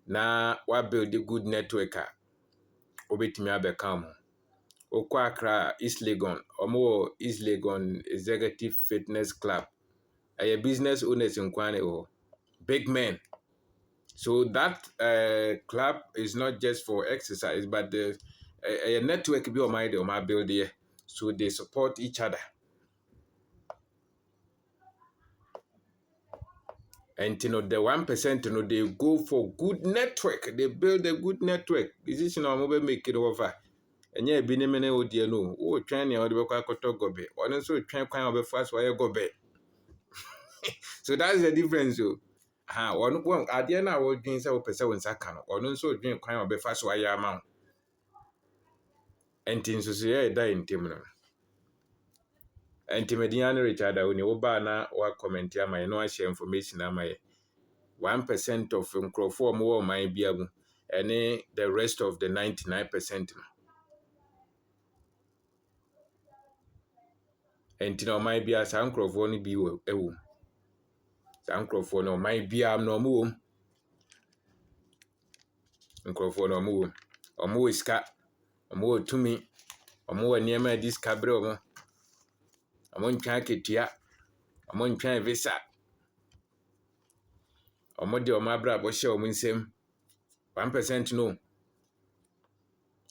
Speaker 1: na wa build a good network obetimi abekam okwa Accra East Legon omo East Legon Executive Fitness Club a business owners in Kwane big men so that club is not just for exercise but the a network be on my build here so they support each other. And the 1% they go for good network. They build a good network. Decision on mobile make it over. And yeah, be name o dear no. Oh, China or the Wakakoto gobe. Or also try kind of fast wire gobe. So that's the difference. One idea now will drink so person when Sakano. Or also drink kind of fast wire amount. And things to say die in Timon. And Timediana Richard, when you na or comment here, my no share information. 1% of Nkrofo more might be able, and the rest of the 99%. And you know, might be as Nkrofo only be a womb. Nkrofo no might be a no more. Nkrofo no more. Or more is cat, or more to me, or more near my discabro. Among Chanketia, among Chan Visa. Or more or my brother was show me same 1% no.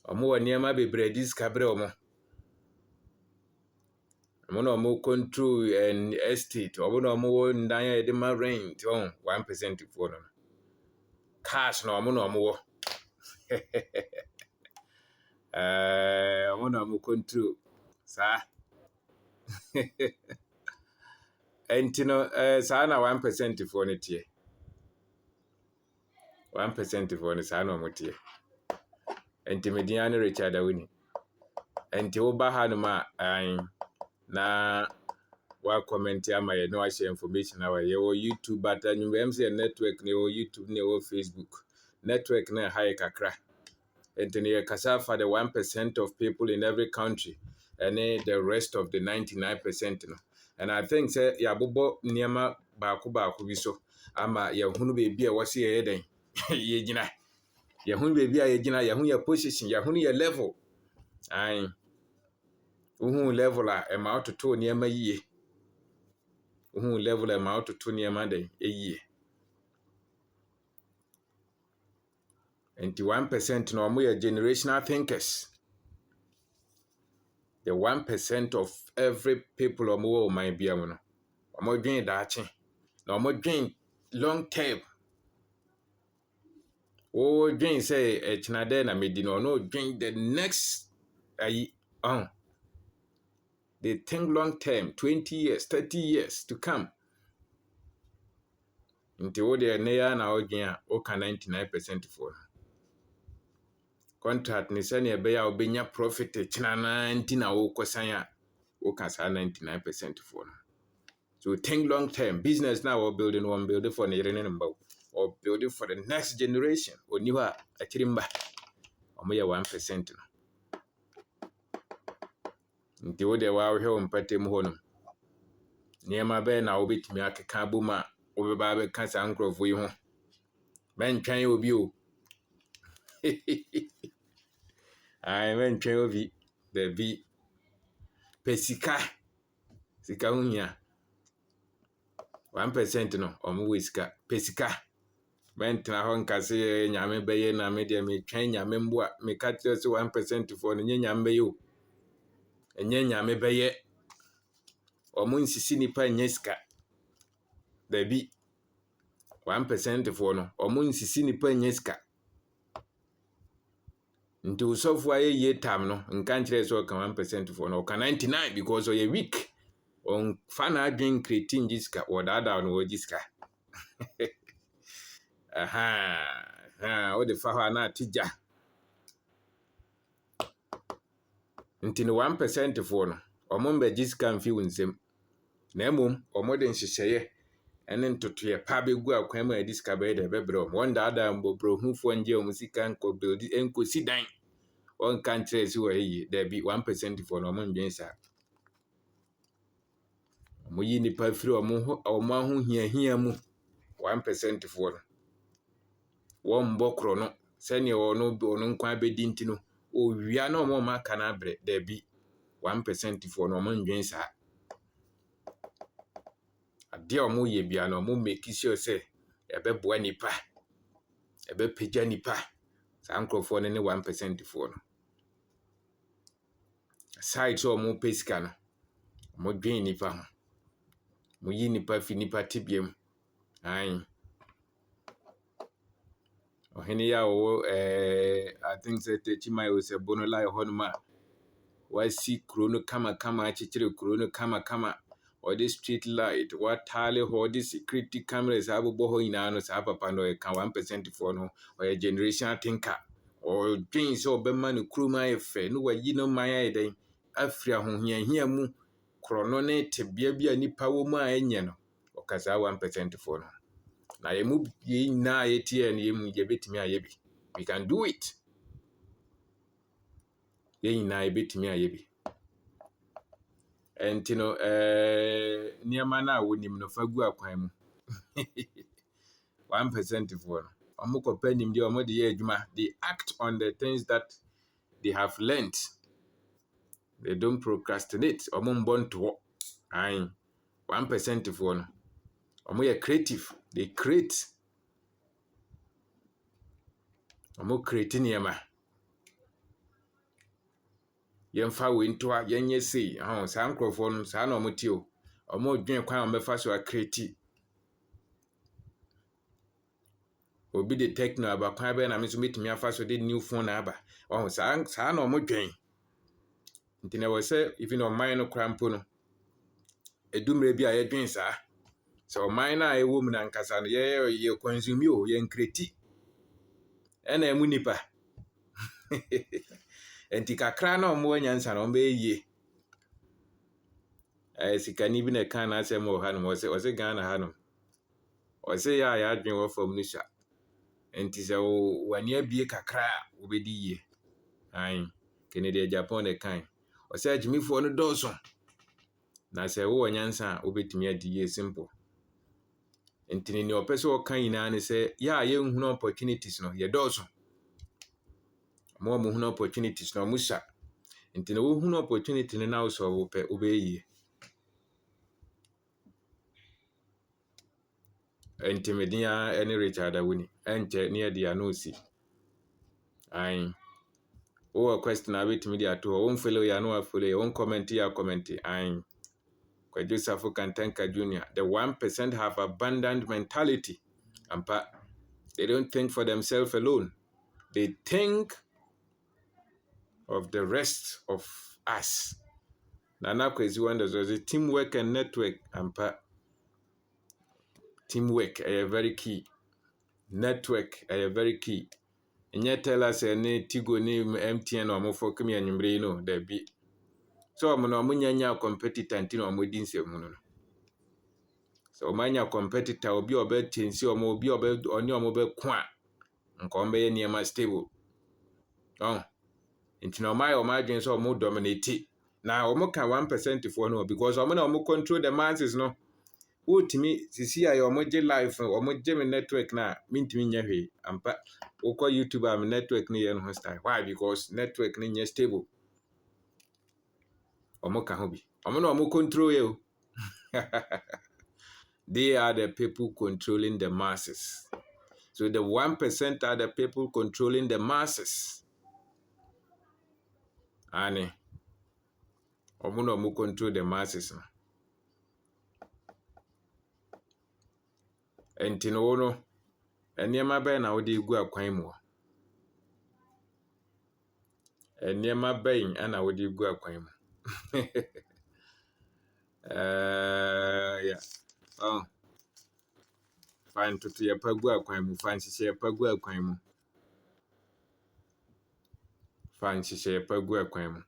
Speaker 1: Or more near my baby discabro. Mono more control and estate, or one or more in Diadema range, 1% for them. Cash no more. One or more control, sir. And you know, Sana 1% for it here. 1% for the Sana Motier. And Timediana Richard Winnie. And Tioba Hanuma, na wa comment ama ye no a share information na ye wo YouTube but anywem say network ne wo YouTube ne wo Facebook network na high kakra and then kasa for the 1% of people in every country and the rest of the 99% no and I think say ya bobo niema baako bi so ama ye hunu be bia wo se ye den ye gina ye hunu be bia ye gina ye hunu ye position ye hunu ye level ai uhu level a e ma ototo niema yie uhu level e ma ototo niema den yie and the 1% no mo ye generational thinkers. The 1% of every people omo man bia mo no omo dwen daache na omo dwen long term o dwen say chinade na medi no no dwen the next they think long term 20 years 30 years to come nti wo de ne ya na o dwen a o ka 99% for contract ni se ne be ya obenya profit chinana nti na wo kosan a o ka sa 99% for. So think long term. Business now we're building one building for Nirenimbo or building for the next generation. Or you are a chirimba. Or me 1%. Until they were here on Patim Honum. Near my bed now bit me a kabuma over Babe Cancer Uncle for you. Man can you view? I went to the V Pesika Sikaunia 1% no or Muiska Pesika. Mentena hɔ nka sɛ nyame bɛyɛ na me deɛ metwɛn nyame mboa meka kyerɛ sɛ 1% foɔ no nyɛ nyame bɛyɛ o ɛnyɛ nyame bɛyɛ ɔmo nsisi nipa nyɛ sika dabi 1% foɔ no ɔmo nsisi nipa nyɛ sika nti usɔfo ayɛ yie tam no nka nkyerɛ sɛ ɔka 1% foɔ no ɔka 99 because ɔyɛ weak ɔmfa na adwen kretin gye sika wɔdaadaa no wɔgye sika wode fa hɔ a na ategya nti no 1% foɔ no ɔmo mbɛgye sika mfi wo nsɛm na mmom ɔmo de nhyehyɛeɛ ɛne ntotoyɛ pa bɛgu akwan mu a ɛde sika bɛyɛ dɛ bɛbrɛ ɔmo wɔn daadaa mbɔbrɔhufoɔ ngye ɔmo sika nkɔsi dan wɔnka nkyerɛ sɛ wɔyɛ yie daabi 1% foɔ no ɔmo ndwen saa ɔmo yi nipa firi ɔmo ahohiahia mu 1% foɔ no wɔn mbɔ korɔ no sɛnea ɔno nkwa bɛdi nti no owia na ɔmo aka na abrɛ daabi 1% foɔ no ɔmo ndwen saa adeɛ ɔmo yɛ bia no ɔmo make sure sɛ ɛbɛboa nipa ɛbɛpagya nipa saa nkurɔfoɔ no ne 1% foɔ no aside sɛ ɔmo pɛ sika no ɔmo dwen nipa ho mo yi nipa fi nipa tibia mu ɔhene ya wo I think sɛ techima yɛ sɛ bono la hɔ no ma wasi kuro no kama akyekyere kuro no kama or the street light watale hɔ the security cameras abobɔ hɔ nyinaa no saa papa no ɛka 1% foɔ no ɔyɛ generation thinker or dwen sɛ ɔbɛma no kuro ma ayɛ fɛ no wayi no man ayɛ dɛn afiri ahohiahia mu korɔ no ne tebea bi a nipa wɔ mu a ɛnyɛ no ɔka saa 1% foɔ no na yɛmu nyinaa yɛtie no yɛmu yɛbɛtumi ayɛ bi we can do it nyinaa yɛbɛtumi ayɛ bi ɛnti no nneɛma no a wɔnim no fa gu akwan mu 1% foɔ no ɔmo kɔpɛ nim deɛ ɔmo de yɛ adwuma they act on the things that they have learned they don't procrastinate ɔmo mbɔ ntoɔ 1% foɔ no ɔmo yɛ creative they create ɔmo create nneɛma yɛmfa we ntoa yɛnyɛ sei saa nkurɔfoɔ no saa na ɔmo tie o ɔmo dwen kwan a ɔmɛfa so a create obi de techno aba kwan bɛyɛ na me nso metumi afa so de new phone aba saa na ɔmo dwen nti na wɔ sɛ even ɔman no kora mpo no edumre bi a yɛdwen saa sɛ ɔman no a ɛwɔ mu na nkasa no yɛ consume o yɛ nkreti ɛna emu nipa nti kakra na ɔmo anyansa na ɔmo bɛyɛ yie sikani bi na ka na asɛm wɔ hanom ɔsɛ Ghana hanom ɔsɛ yɛ a yɛadwen wɔ fam no sua nti sɛ w'ani abie kakra a wobɛdi yie ae Kennedy Japan de kan ɔsɛ agyimifoɔ no dɔɔso na sɛ wowɔ nyansa a wobɛtumi adi yie simple nti ne ɔpɛ sɛ ɔka nyinaa ne sɛ yɛ a yɛnhunu opportunities no yɛdɔɔso ma ɔmohunu opportunities no ɔmo sua nti na wohunu opportunity no na wo sɛ wopɛ wobɛyɛ yie nti medin a ne Richard Awuni ɛnkyɛ ne yɛde ano osi ae wowɔ question a wobɛtumi de ato hɔ womfollow yɛ ano afollow yɛ woncomment yɛ comment ae Kwadwo Safo Kantanka Jr. The 1% have abundant mentality. They don't think for themselves alone. They think of the rest of us. Nana Kwesi Wonders was a teamwork and network. Teamwork is very key. Network is very key. And yet tell us any Tigo ni MTN or Mofo Kimi and Yumbrino, there be. So I'm no munya competitor and Tino Mudinse Muno. So manya competitor obi obe chensi omo obi obe oni omo be kwa nka ombe ye niema stable nti na ọma adwen so omo dominate na omo ka 1% for no because omo na omo control the masses no wotimi sisi aye omo je live omo je me network na mintimi nya hwe ampa ukọ YouTube am network ni ye no style why because network ni nya stable omo ka ho bi omo na omo control ye o They are the people controlling the masses. So the 1% are the people controlling the masses. And omo control the masses. Enti no enema bɛn na wode gu akwan mu. Enema bɛn ana wode gu akwan mu. Yeah. Fan tutu ye pagu akwan mu, fan sisi ye pagu akwan mu. Fan sisi ye pagu akwan mu.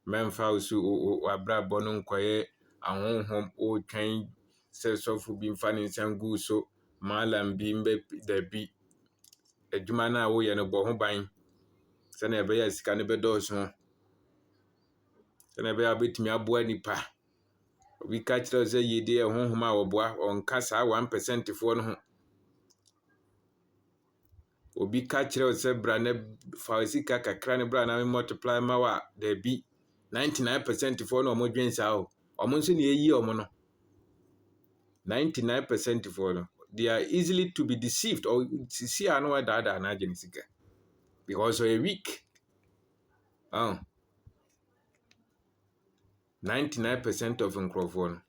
Speaker 1: Memfa usu wabra bono nkoye ahonhom o twan se sofu bi mfa ne nsangu so malam bi mbe dabi adwuma na wo ye no bo ho ban se na ebe ya sika ne bedoso se na ebe ya betimi aboa nipa obi ka kire se yede ahonhom a woboa onka saa 1% fo no ho obi ka kire se bra ne fa sika kakra ne bra na multiply ma wa dabi 99% for no mo dwen saa o omo nso ne eyi omo no 99% for no they are easily to be deceived or see ano dada na agene sika because a week 99% of nkrofo no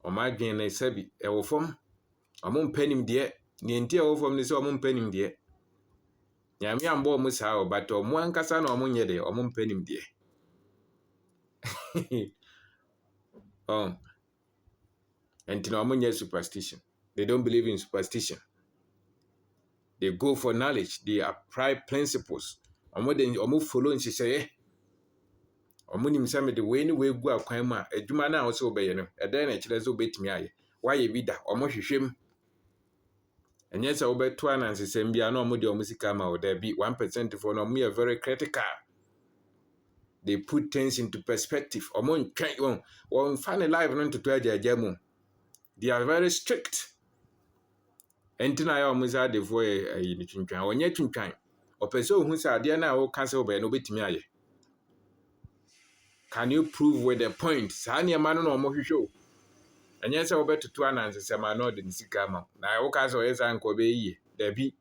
Speaker 1: omo adwen na sabi e wo fom omo mpanim de ne enti e wo fom ne se omo mpanim de nyame ambo omo saa o but omo ankasa na omo nye de omo mpanim de and no superstition. They don't believe in superstition. They go for knowledge. They apply principles. Omo follow nhyehyɛ. Omo nim sɛ me de we ni we gu akwan mu a adwuma na wo sɛ obɛyɛ no. Ɛdan na kyerɛ sɛ obɛtumi ayɛ. Wayɛ bi da omo hwehwem. Ɛnyɛ sɛ wobɛto anansesɛm bia na omo de omo sika ma wo da bi 1% for no omo very critical. They put things into perspective. Omo ntwan won fa ne life no ntoto agyaagya mu. They are very strict. Entina ya omuza defo ayi ni twintwan. Onye twintwan. Opese ohun se ade na wo ka se obey no betimi aye. Can you prove with the point? Sa ne ma no omo hwehwe o. Enye se wo betutu anansese ma no de sika ma. Na wo ka se o yesa nko be yi. Da bi.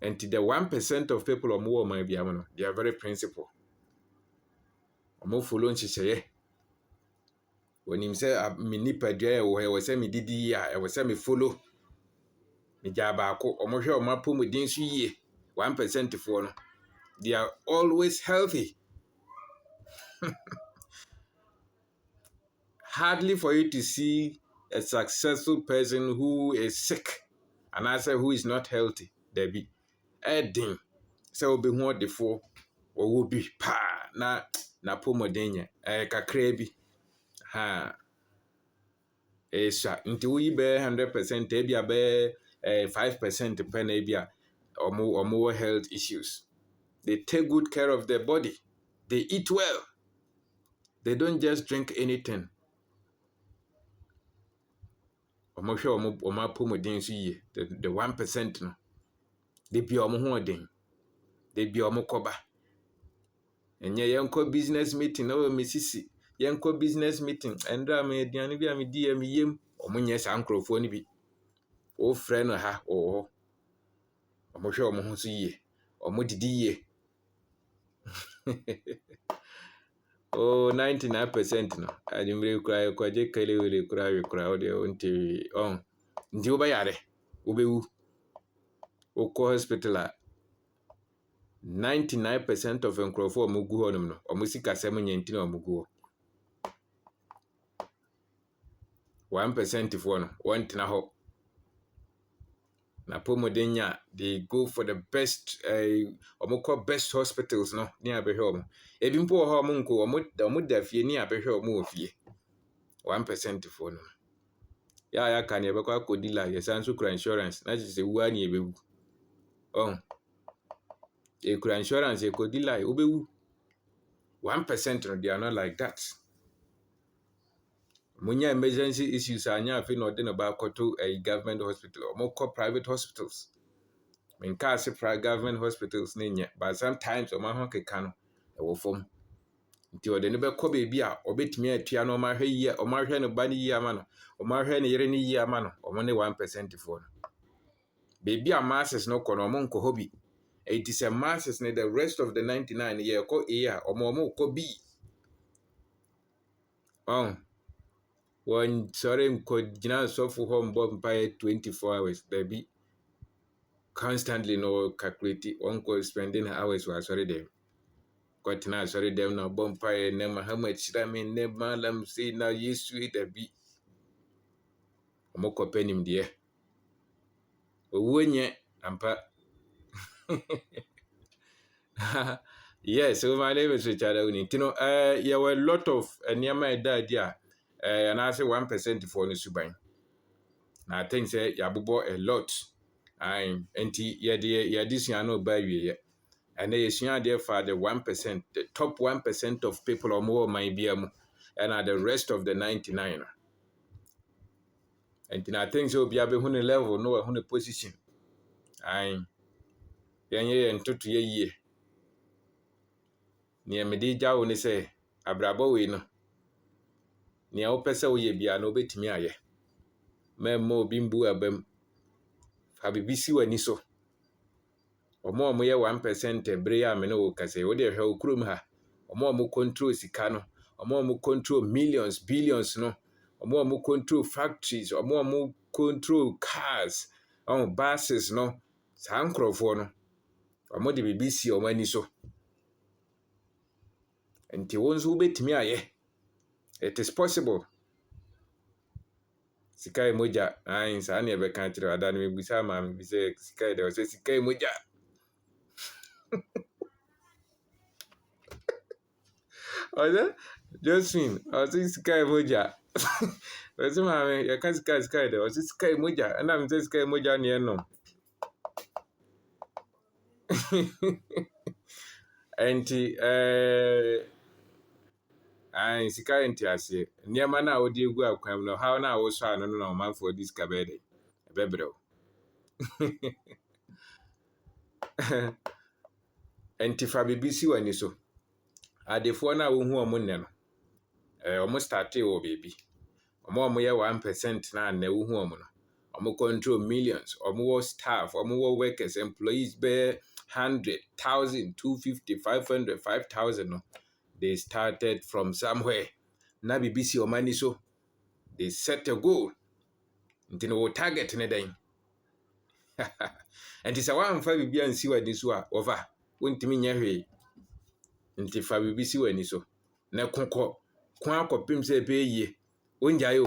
Speaker 1: And the 1% of people omo wo ma bia no, they are very principled. Omo follow nhyehyɛ. Onim sɛ me nipa dua wo sɛ me didi a wo sɛ me follow me jabako omo hwe omo apomudin so yie 1% for no they are always healthy. Hardly for you to see a successful person who is sick and I say who is not healthy. There be Edin. So be who defo or will be pa na pomodin nye kakra bi ha esha nti wo yi be 100% e bia be 5% pe na bia omo health issues. They take good care of their body. They eat well. They don't just drink anything. Omo hwe omo apomodin so ye the 1% no. They be omo ho odin. They be omo koba. Enye yenko business meeting o misisi. Yenko business meeting. Endra me aduane bi a me di am yem. Omo nye sa nkrofo ni bi. O frɛ no ha o. Omo hwe omo ho so ye. Omo didi ye. Oh, 99% no. Adimre kura kwaje kele wele kura we kura o de onti on. Ndi wo ba yare. Wo be wu. Wo ko hospital a 99% of nkrofo omo gu honum no. Omo sika sem nyenti na omo gu. 1% fo no. Won tena ho. Na pomodenya they go for the best omo call best hospitals no ni abehwe omo ebi mpo ho omo nko omo da fie ni abehwe omo ofie 1% fo no ya kan ye bekwa kodila ye sanso kura insurance na se wu ani ebewu oh e kura insurance e kodila e obewu 1% no they are not like that. Munya emergency issues anya afi no de no ba koto a government hospital omo call private hospitals. In case government hospitals nenye, but sometimes o ma ho keka no e wo fom nti o de ne be ko be bi a obetimi atua no ma hwe yi o ma hwe no ba ni yi ama no o ma hwe ne yere ni yi ama no o mo ne 1% fo no be bi a masses no ko no mo nko hobi 80 masses ne the rest of the 99 ye ko e a o mo ko bi one sorry nko gina so for home bomb by 24 hours there be constantly no calculate one go spending hours was sorry them got now sorry them no bonfire name how much that mean name malam say now you sweet a bit omoko penim de owonye ampa. Yes, so my name is Richard Owini. You know, there were a lot of nearby idea and I say 1% for the subai. Now I think say yabubo a lot. I'm anti yeah this year no buy we and they are there for the 1%, the top 1% of people or more might be and are the rest of the 99. And I think so be a level, no a position. I'm and to ye. Near Medija only say, Abrabo we no. Near Opesa we be an obey to me. Aye. Memo bimbu abem. Habibisi wa niso. Or more 1% brea meno case, or their hell crum ha. Or more mo control sicano. Or more mo control millions, billions no. Or more mo control factories. Or more mo control cars. Buses no. Sancrophone no. Or more the BBC or money so. And the ones who bet me aye. It is possible. Sikai moja sa ne be kan kire ada ne bisa ma me bisa sikai de o se sikai moja oda Josephine o se sikai moja o se ma me ya kan sikai de o se sikai moja na me se sikai moja ne no enti sikai enti ase niema na odi egu akwam no how na wo so ano no man for this kabede ebebreo enti fa BBC wani so adefo na wo hu omo nne no omo start wo baby omo ye 1% na na wo hu omo no omo control millions omo staff omo workers employees be 100,000 250 500 5,000 no they started from somewhere na BBC omani so they set a goal nti no target ne den enti sa wa mfa bibia nsi wani so a over wontimi nya hwe nti fa BBC wani so na kokko kwa akopim se pe yie onjaye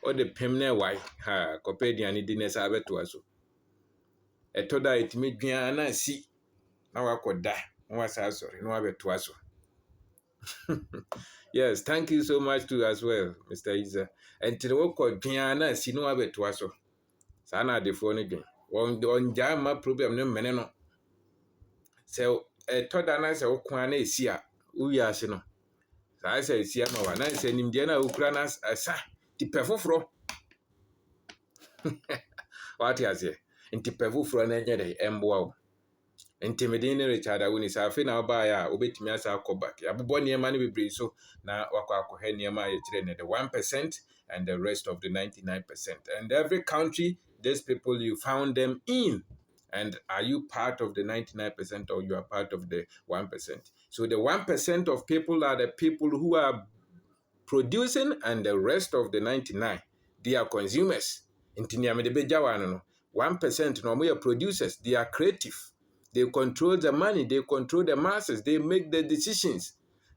Speaker 1: o de pem na wai ha kopedian di ne sa beto aso etoda itimi dwan na si na wakoda na wasa asori na wabeto aso Yes, thank you so much too as well, Mr. Isa. And to the work of Piana, Sinua Betuaso. Sana de phone on Jama problem no meneno. So a todana se okwana esia uwiase no. Saa se esia ma wa na se nimde na ukura na asa ti pefoforo. What ya say? Nti pefoforo na enye de emboa. Nti mede ne Richard Awuni sa afi na oba ya obetimi asa akobak. Abobɔ niema ne bebre so na wakɔ akɔhɛ niema ya kire ne the 1% and the rest of the 99%. And every country these people you found them in. And are you part of the 99% or you are part of the 1%? So the 1% of people are the people who are producing, and the rest of the 99, they are consumers. Nti nea mede begya wa no 1% no are producers, they are creative. They control the money, they control the masses, they make the decisions.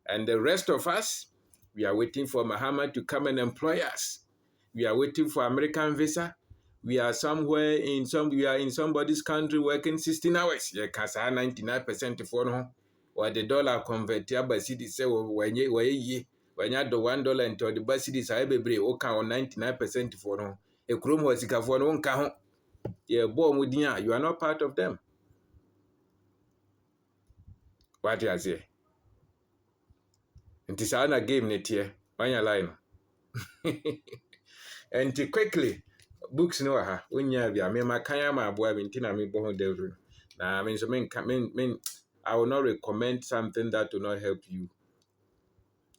Speaker 1: And the rest of us, we are waiting for Muhammad to come and employ us. We are waiting for American visa. We are in somebody's country working 16 hours. Yeah, kasa 99% for no. Or the dollar convert ya ba city say when ye when you do $1 into the bus cities I be okay on 99% for no. A chrome was for no ka. Yeah, born with you are not part of them. What you say? It is another game net here. On your line. And quickly, books no ha. When you have me, my kayama boy, Vintina me bohon devil. Now, I mean, so I will not recommend something that will not help you.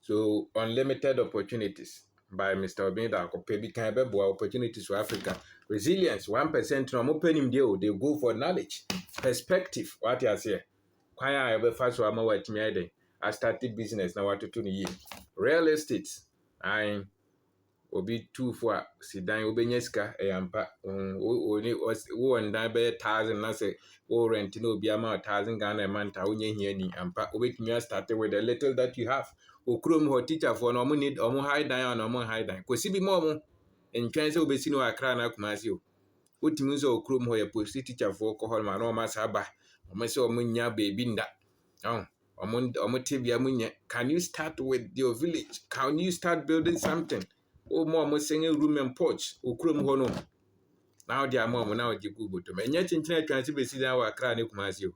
Speaker 1: So, Unlimited Opportunities by Mr. Obinda Akopebi can be opportunities for Africa. Resilience, 1% no more penny deal. They go for knowledge, perspective. What you say? Kwaya I ever fast for my me I started business now what to 20 years. Real estate. I obi two for sidan obenya sika eyampa wo ndan be 1000 na say wo rent no obi ama 1000 Ghana a month awonye hia ni ampa obetumi start with the little that you have okrom ho teacher for no mo need omo high dan no mo high dan kosi bi mo mo entwan say obesi no akra na kumasi o otimi so okrom ho ya post teacher for ko hol ma no ma sa ba omo say omo nya baby nda omo tibia munya. Can you start with your village? Can you start building something? O mo singing room and porch okrom ho no now dia mo now di gugu to enye chinchina twansi besi dan wa kra ne kumasi o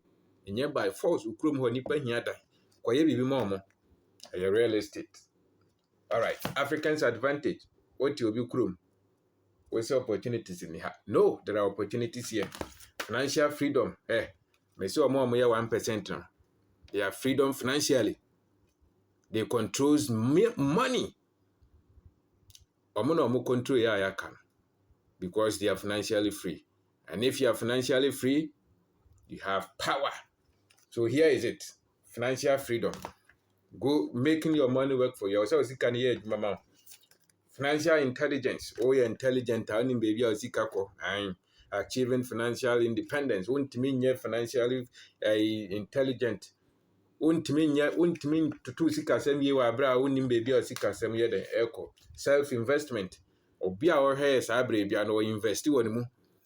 Speaker 1: enye by force okrom ho nipa hia dan koye bibi mo real estate. All right, Africans advantage. What you be krom? We see opportunities in here. No, there are opportunities here. Financial freedom. Me say omo 1% no. They have freedom financially. They controls money. Omo control ya can because they are financially free. And if you are financially free, you have power. So here is it. Financial freedom. Go making your money work for you. So you can hear mama. Financial intelligence. Oh, you're intelligent. I only baby or I'm achieving financial independence. Won't mean financially intelligent. Won't mean to sika sem ye wa bra wonnim baby or sika sem ye the echo. Self investment. Obi a wo hwe sa bra bia no invest won mu.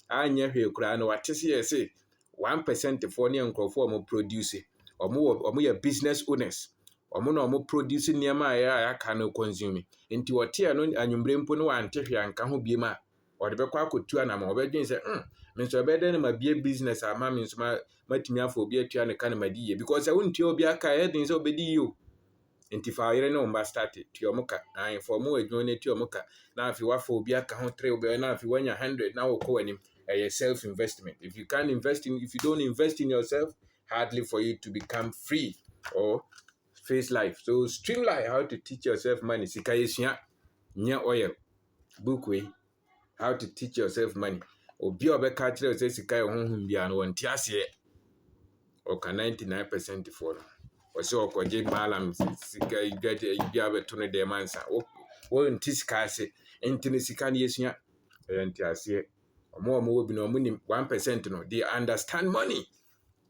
Speaker 1: Anya hwe kura no watese ye say 1% for ne nkrofo mo produce. Omo ye business owners. Omo produce niema ya aka no consume. Nti wote no anwumbre mpo no wante hwe anka ho biem a ode bekwa akotu ana ma obedwen se me so obede na ma bie business ama me so matimi afọ obi atua ne ka na madiye because wonti obi aka edin se obedi yo. Nti fa yere no mba start ti omuka an for mo adwon ne ti omuka na afi wafọ obi aka ho 3 obi na afi wanya 100 na wo ko anim self investment. If you don't invest in yourself, hardly for you to become free or face life. So streamline how to teach yourself money. Sika yesua nya oil book way how to teach yourself money. Obi obeka kire say sika ye honhom bia no wonti ase o ka 99% for no. O se okoje malam sika get bia beto no de mansa. O nti sika ase enti ne sika ne yesua enti ase. Omo obi no omo nim 1% no they understand money.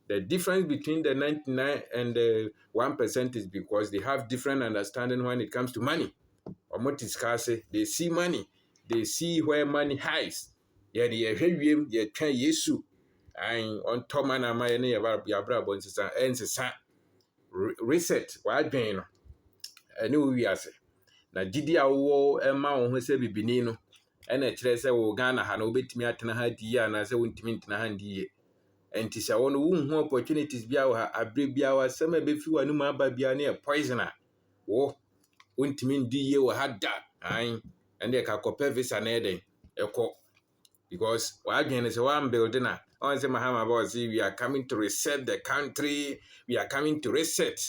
Speaker 1: The difference between the 99 and the 1% is because they have different understanding when it comes to money. They see money. They see where money hides. Yeah, they wiem, they try Yesu. And on top man, I may never be a brabo and reset. Why, Jane? ɛne wo wiase na gyidi a wowɔ ɛma wo ho sɛ bibini no ɛna kyerɛ sɛ wo Ghana ha na wobɛtumi atena ha di yie anaasɛ wontumi ntena ha ndi yie. Ɛnti sɛ wo no wonhu opportunities bi a wɔ ha aberɛ biara asɛm a ɛbɛfi w'anom aba biara ne yɛ poison a wontumi ndi yie wɔ ha da. Ɛndeɛ ka kɔpɛ visa na ɛdɛn ɛkɔ, because w'adwene no sɛ woambuild na ɔn sɛ Mahama ba ɔse we are coming to reset the country, we are coming to reset.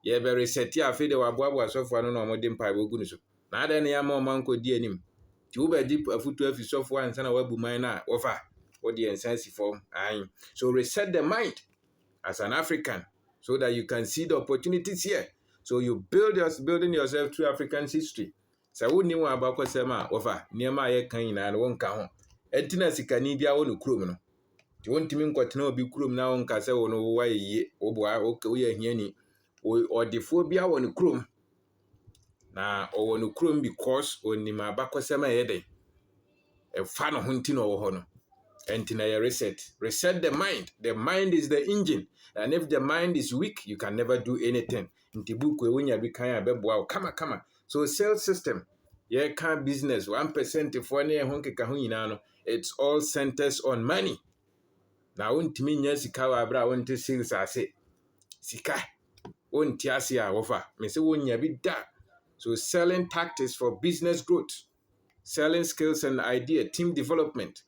Speaker 1: Yɛbɛ reset a afei de waboaboa asɔfoɔ no na ɔmɔde mpaebɔ gu no so na adɛn ne yɛama ɔma nkɔdi anim nti wobɛgye afotu afi sɔfoɔ ansa na wabu man no a wɔfa wode nsa asi fam. So reset the mind as an African so that you can see the opportunities here. So you building yourself through African history. Sɛ wonni wɔn abakɔsɛm a wɔfa nneɛma a yɛka nyinaa no wɔnka ho. Ɛnti na sikani bia wɔ no kurom no nti wontumi nkɔtena obi kurom na wonka sɛ wo no woayɛ yie woboa woyɛ ahiani. Ɔdefoɔ bia wɔ no kurom na ɔwɔ no kurom because onim abakɔsɛm a ɛyɛ dɛn ɛfa no ho nti na ɔwɔ hɔ no. Ɛnti na yɛ reset the mind is the engine, and if the mind is weak you can never do anything. Nti book we wonya bi kan a bɛboa wo kama. So sales system yɛka business 1% foɔ ne ɛho nkeka ho nyinaa no it's all centers on money. Na wontumi nya sika wɔ abra wonte sales ase sika wonte ase a wɔfa me sɛ wonya bi da. So selling tactics for business growth, selling skills and idea, team development,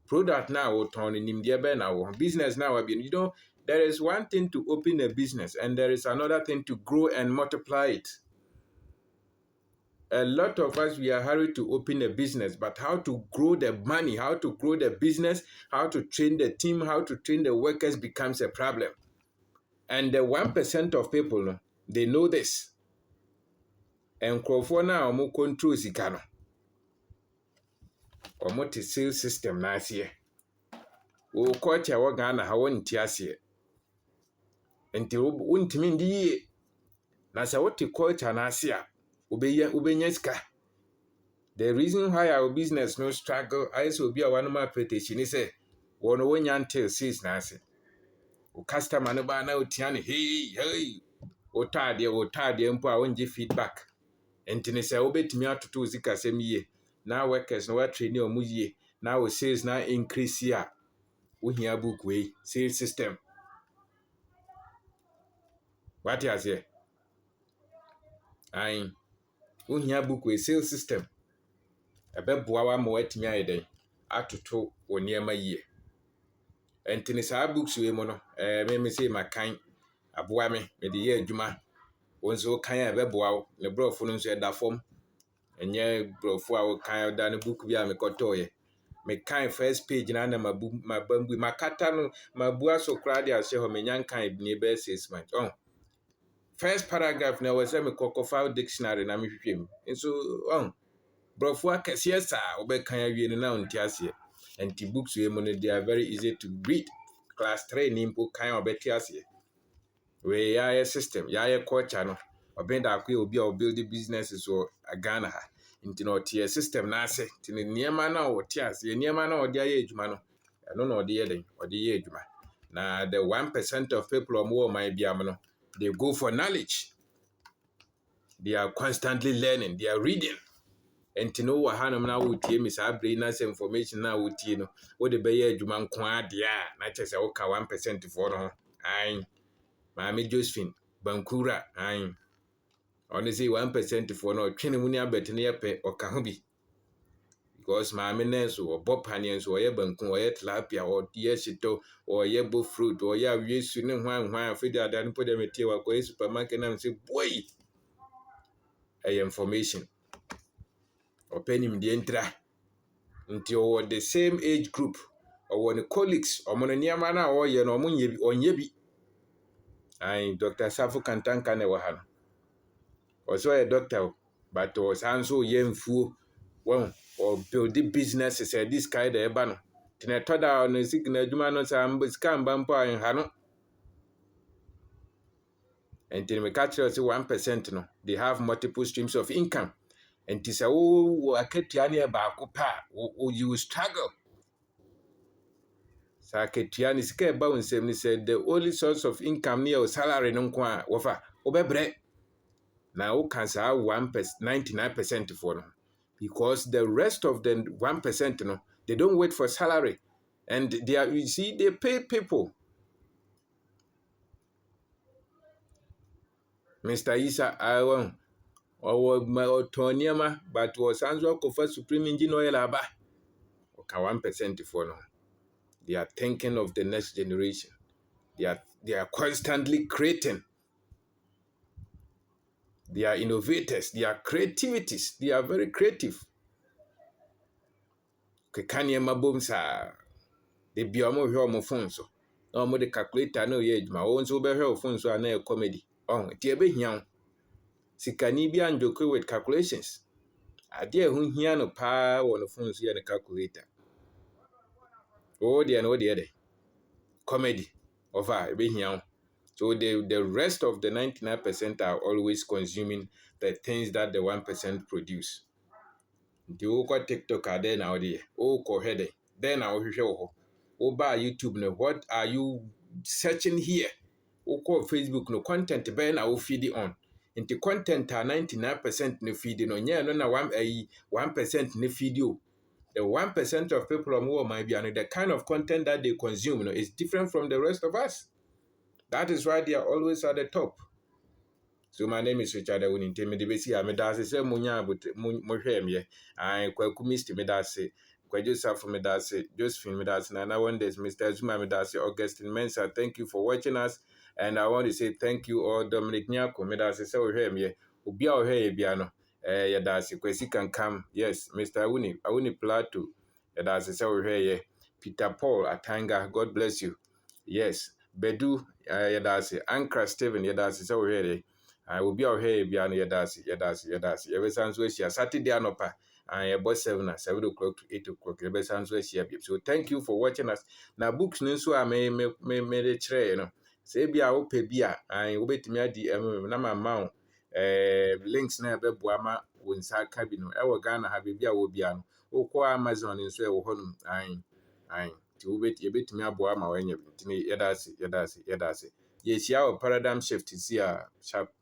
Speaker 1: product now wotɔn no nimdeɛ bɛn na wɔ business now wabi. You know, there is one thing to open a business and there is another thing to grow and multiply it. A lot of us, we are hurried to open a business, but how to grow the money, how to grow the business, how to train the team, how to train the workers becomes a problem. And the 1% of people, no, they know this. And nkurɔfoɔ na ɔmo control sika no, ɔmo te sales system na aseɛ. Wo culture wɔ Ghana ha wonte aseɛ. Nti wontumi ndi yie. Na sɛ wote culture na ase a wobɛnya sika. The reason why our business no struggle ayɛ sɛ obi a wanom appreciation is sɛ wɔn no wonya until sales na ase. Wo customer no ba na otia no hey wotɔ adeɛ mpo a wongye feedback. Nti ne sɛ wobɛtumi atoto wo sikasɛm yie na workers no watrain ɔmo yie na wo sales na increase a wohia book wei sales system. What you say? Wohia book wei sales system. Ɛbɛboa wa ma watumi ayɛ dɛn atoto wo nneɛma yie. Nti ne saa books wei mu no me say makan aboa me de yɛ adwuma. Wo nso kan a ɛbɛboa wo ne brɔfo no nso ɛda fam. Ɛnyɛ brɔfo a wo kan da ne book bi a mekɔtɔɔyɛ. Me kan first page na mabambu makata no mabua so kra de ahyɛ hɔ menya kan ne bɛ 6 months. First paragraph na was me kokofile dictionary na me hwehwɛ mu. Nso brɔfo akɛseɛ saa wobɛkan awie no na wonte aseɛ. Anti books we mu no they are very easy to read. Class 3 ni mpo kan obɛte aseɛ. We ya system ya culture no ɔbɛnda akɔ obi a build businesses so Ghana ha. Nti no tie system na ase. Nti ne nneɛma na wote aseɛ nneɛma na ɔde ayɛ adwuma no ɛno na ɔde yɛ den ɔde yɛ adwuma. Na the 1% of people ɔmo man biam no they go for knowledge. They are constantly learning. They are reading. And to know what Hanam now would team is our brain as information now would you know what the Bayer Juman Quad, not just a 1% for no. Mammy Josephine, Bankura, honestly 1% for no Chinimunia Betania Pe or Kahubi. Because Mammy Ness or Bob Panians or Yebanku or Yetlapia or Yesito or Yebo fruit or Ya Yesunim one figure than put them at your supermarket and say, boy, a information. Or penny the entra until the same age group or one colleagues or mononiamana or yen or munye or yebi. Dr. Safu Kantanka never had. Also a doctor, but was also yen fool. Well, or building businesses at this kind of banner. Tina toda on the signal Jumanos and Scam Bampa and Hano. And till we catch us 1% no, they have multiple streams of income. And tis a aketiani bakupa you struggle. Saketiani scare bound said the only source of income near salary no kwa wafa obebre. Now can say 99% for no, because the rest of the 1%, no, they don't wait for salary, and they are, you see, they pay people. Mr. Isa, I want or my autonomy, but was answer for Supreme Engine Oil Aba. Okay, 1% for no. They are thinking of the next generation. They are constantly creating. They are innovators. They are creativities. They are very creative. Kekanye mabom sa. They be omo hwe omo phone so. Na omo de calculator na oye adwuma. Wo nso be hwe o phone so na e comedy. Oh, ti ebe hia. Sikani bi anjoko with calculations. Ade ehun hia no pa wo no phone so ya ne calculator. Oh, they no de comedy over ebe hia. So the rest of the 99% are always consuming the things that the 1% produce. The wokɔ TikTok ade na ɔde yɛ, wokɔ hwɛ de, then na wohwehwɛ wɔ hɔ. Woba YouTube no, what are you searching here? Wokɔ Facebook no, content bɛn na wo feed on. Nti content a 99% no feed no, nyɛ no na 1% no feed o. The 1% of people who might be on the kind of content that they consume, no, is different from the rest of us. That is why they are always at the top. So my name is Richard Awuni. Ntemi de besi amedase se munya mohwe me. Ai kwaku Mr. Medase, kwa Joseph Medase, Josephine Medase, Nana Wonders, Mr. Zuma Medase, Augustine Mensa. Thank you for watching us, and I want to say thank you all Dominic Nyako Medase se ohwe me. Obi a ohwe bia no yadase kwesi kankam. Yes, Mr. Awuni Plato. Yadase se ohwe ye. Peter Paul Atanga, God bless you. Yes, Bedu yadase, Ankra Steven yadase se ohwe ye. I will be out here, Biano Yadasi. Every sounds where she has Saturday anopa. I about 7 o'clock to 8 o'clock. Every sounds where she. So thank you for watching us. Now books no so I may try, you know. Say be our pebia. I will bet me at the number amount. Links never boama winsa cabino. Our Ghana have a bia will be an or Amazon in so honum. I to wait a bit me a boama when you yadasi. Yes, our paradigm shift is here. Sharp.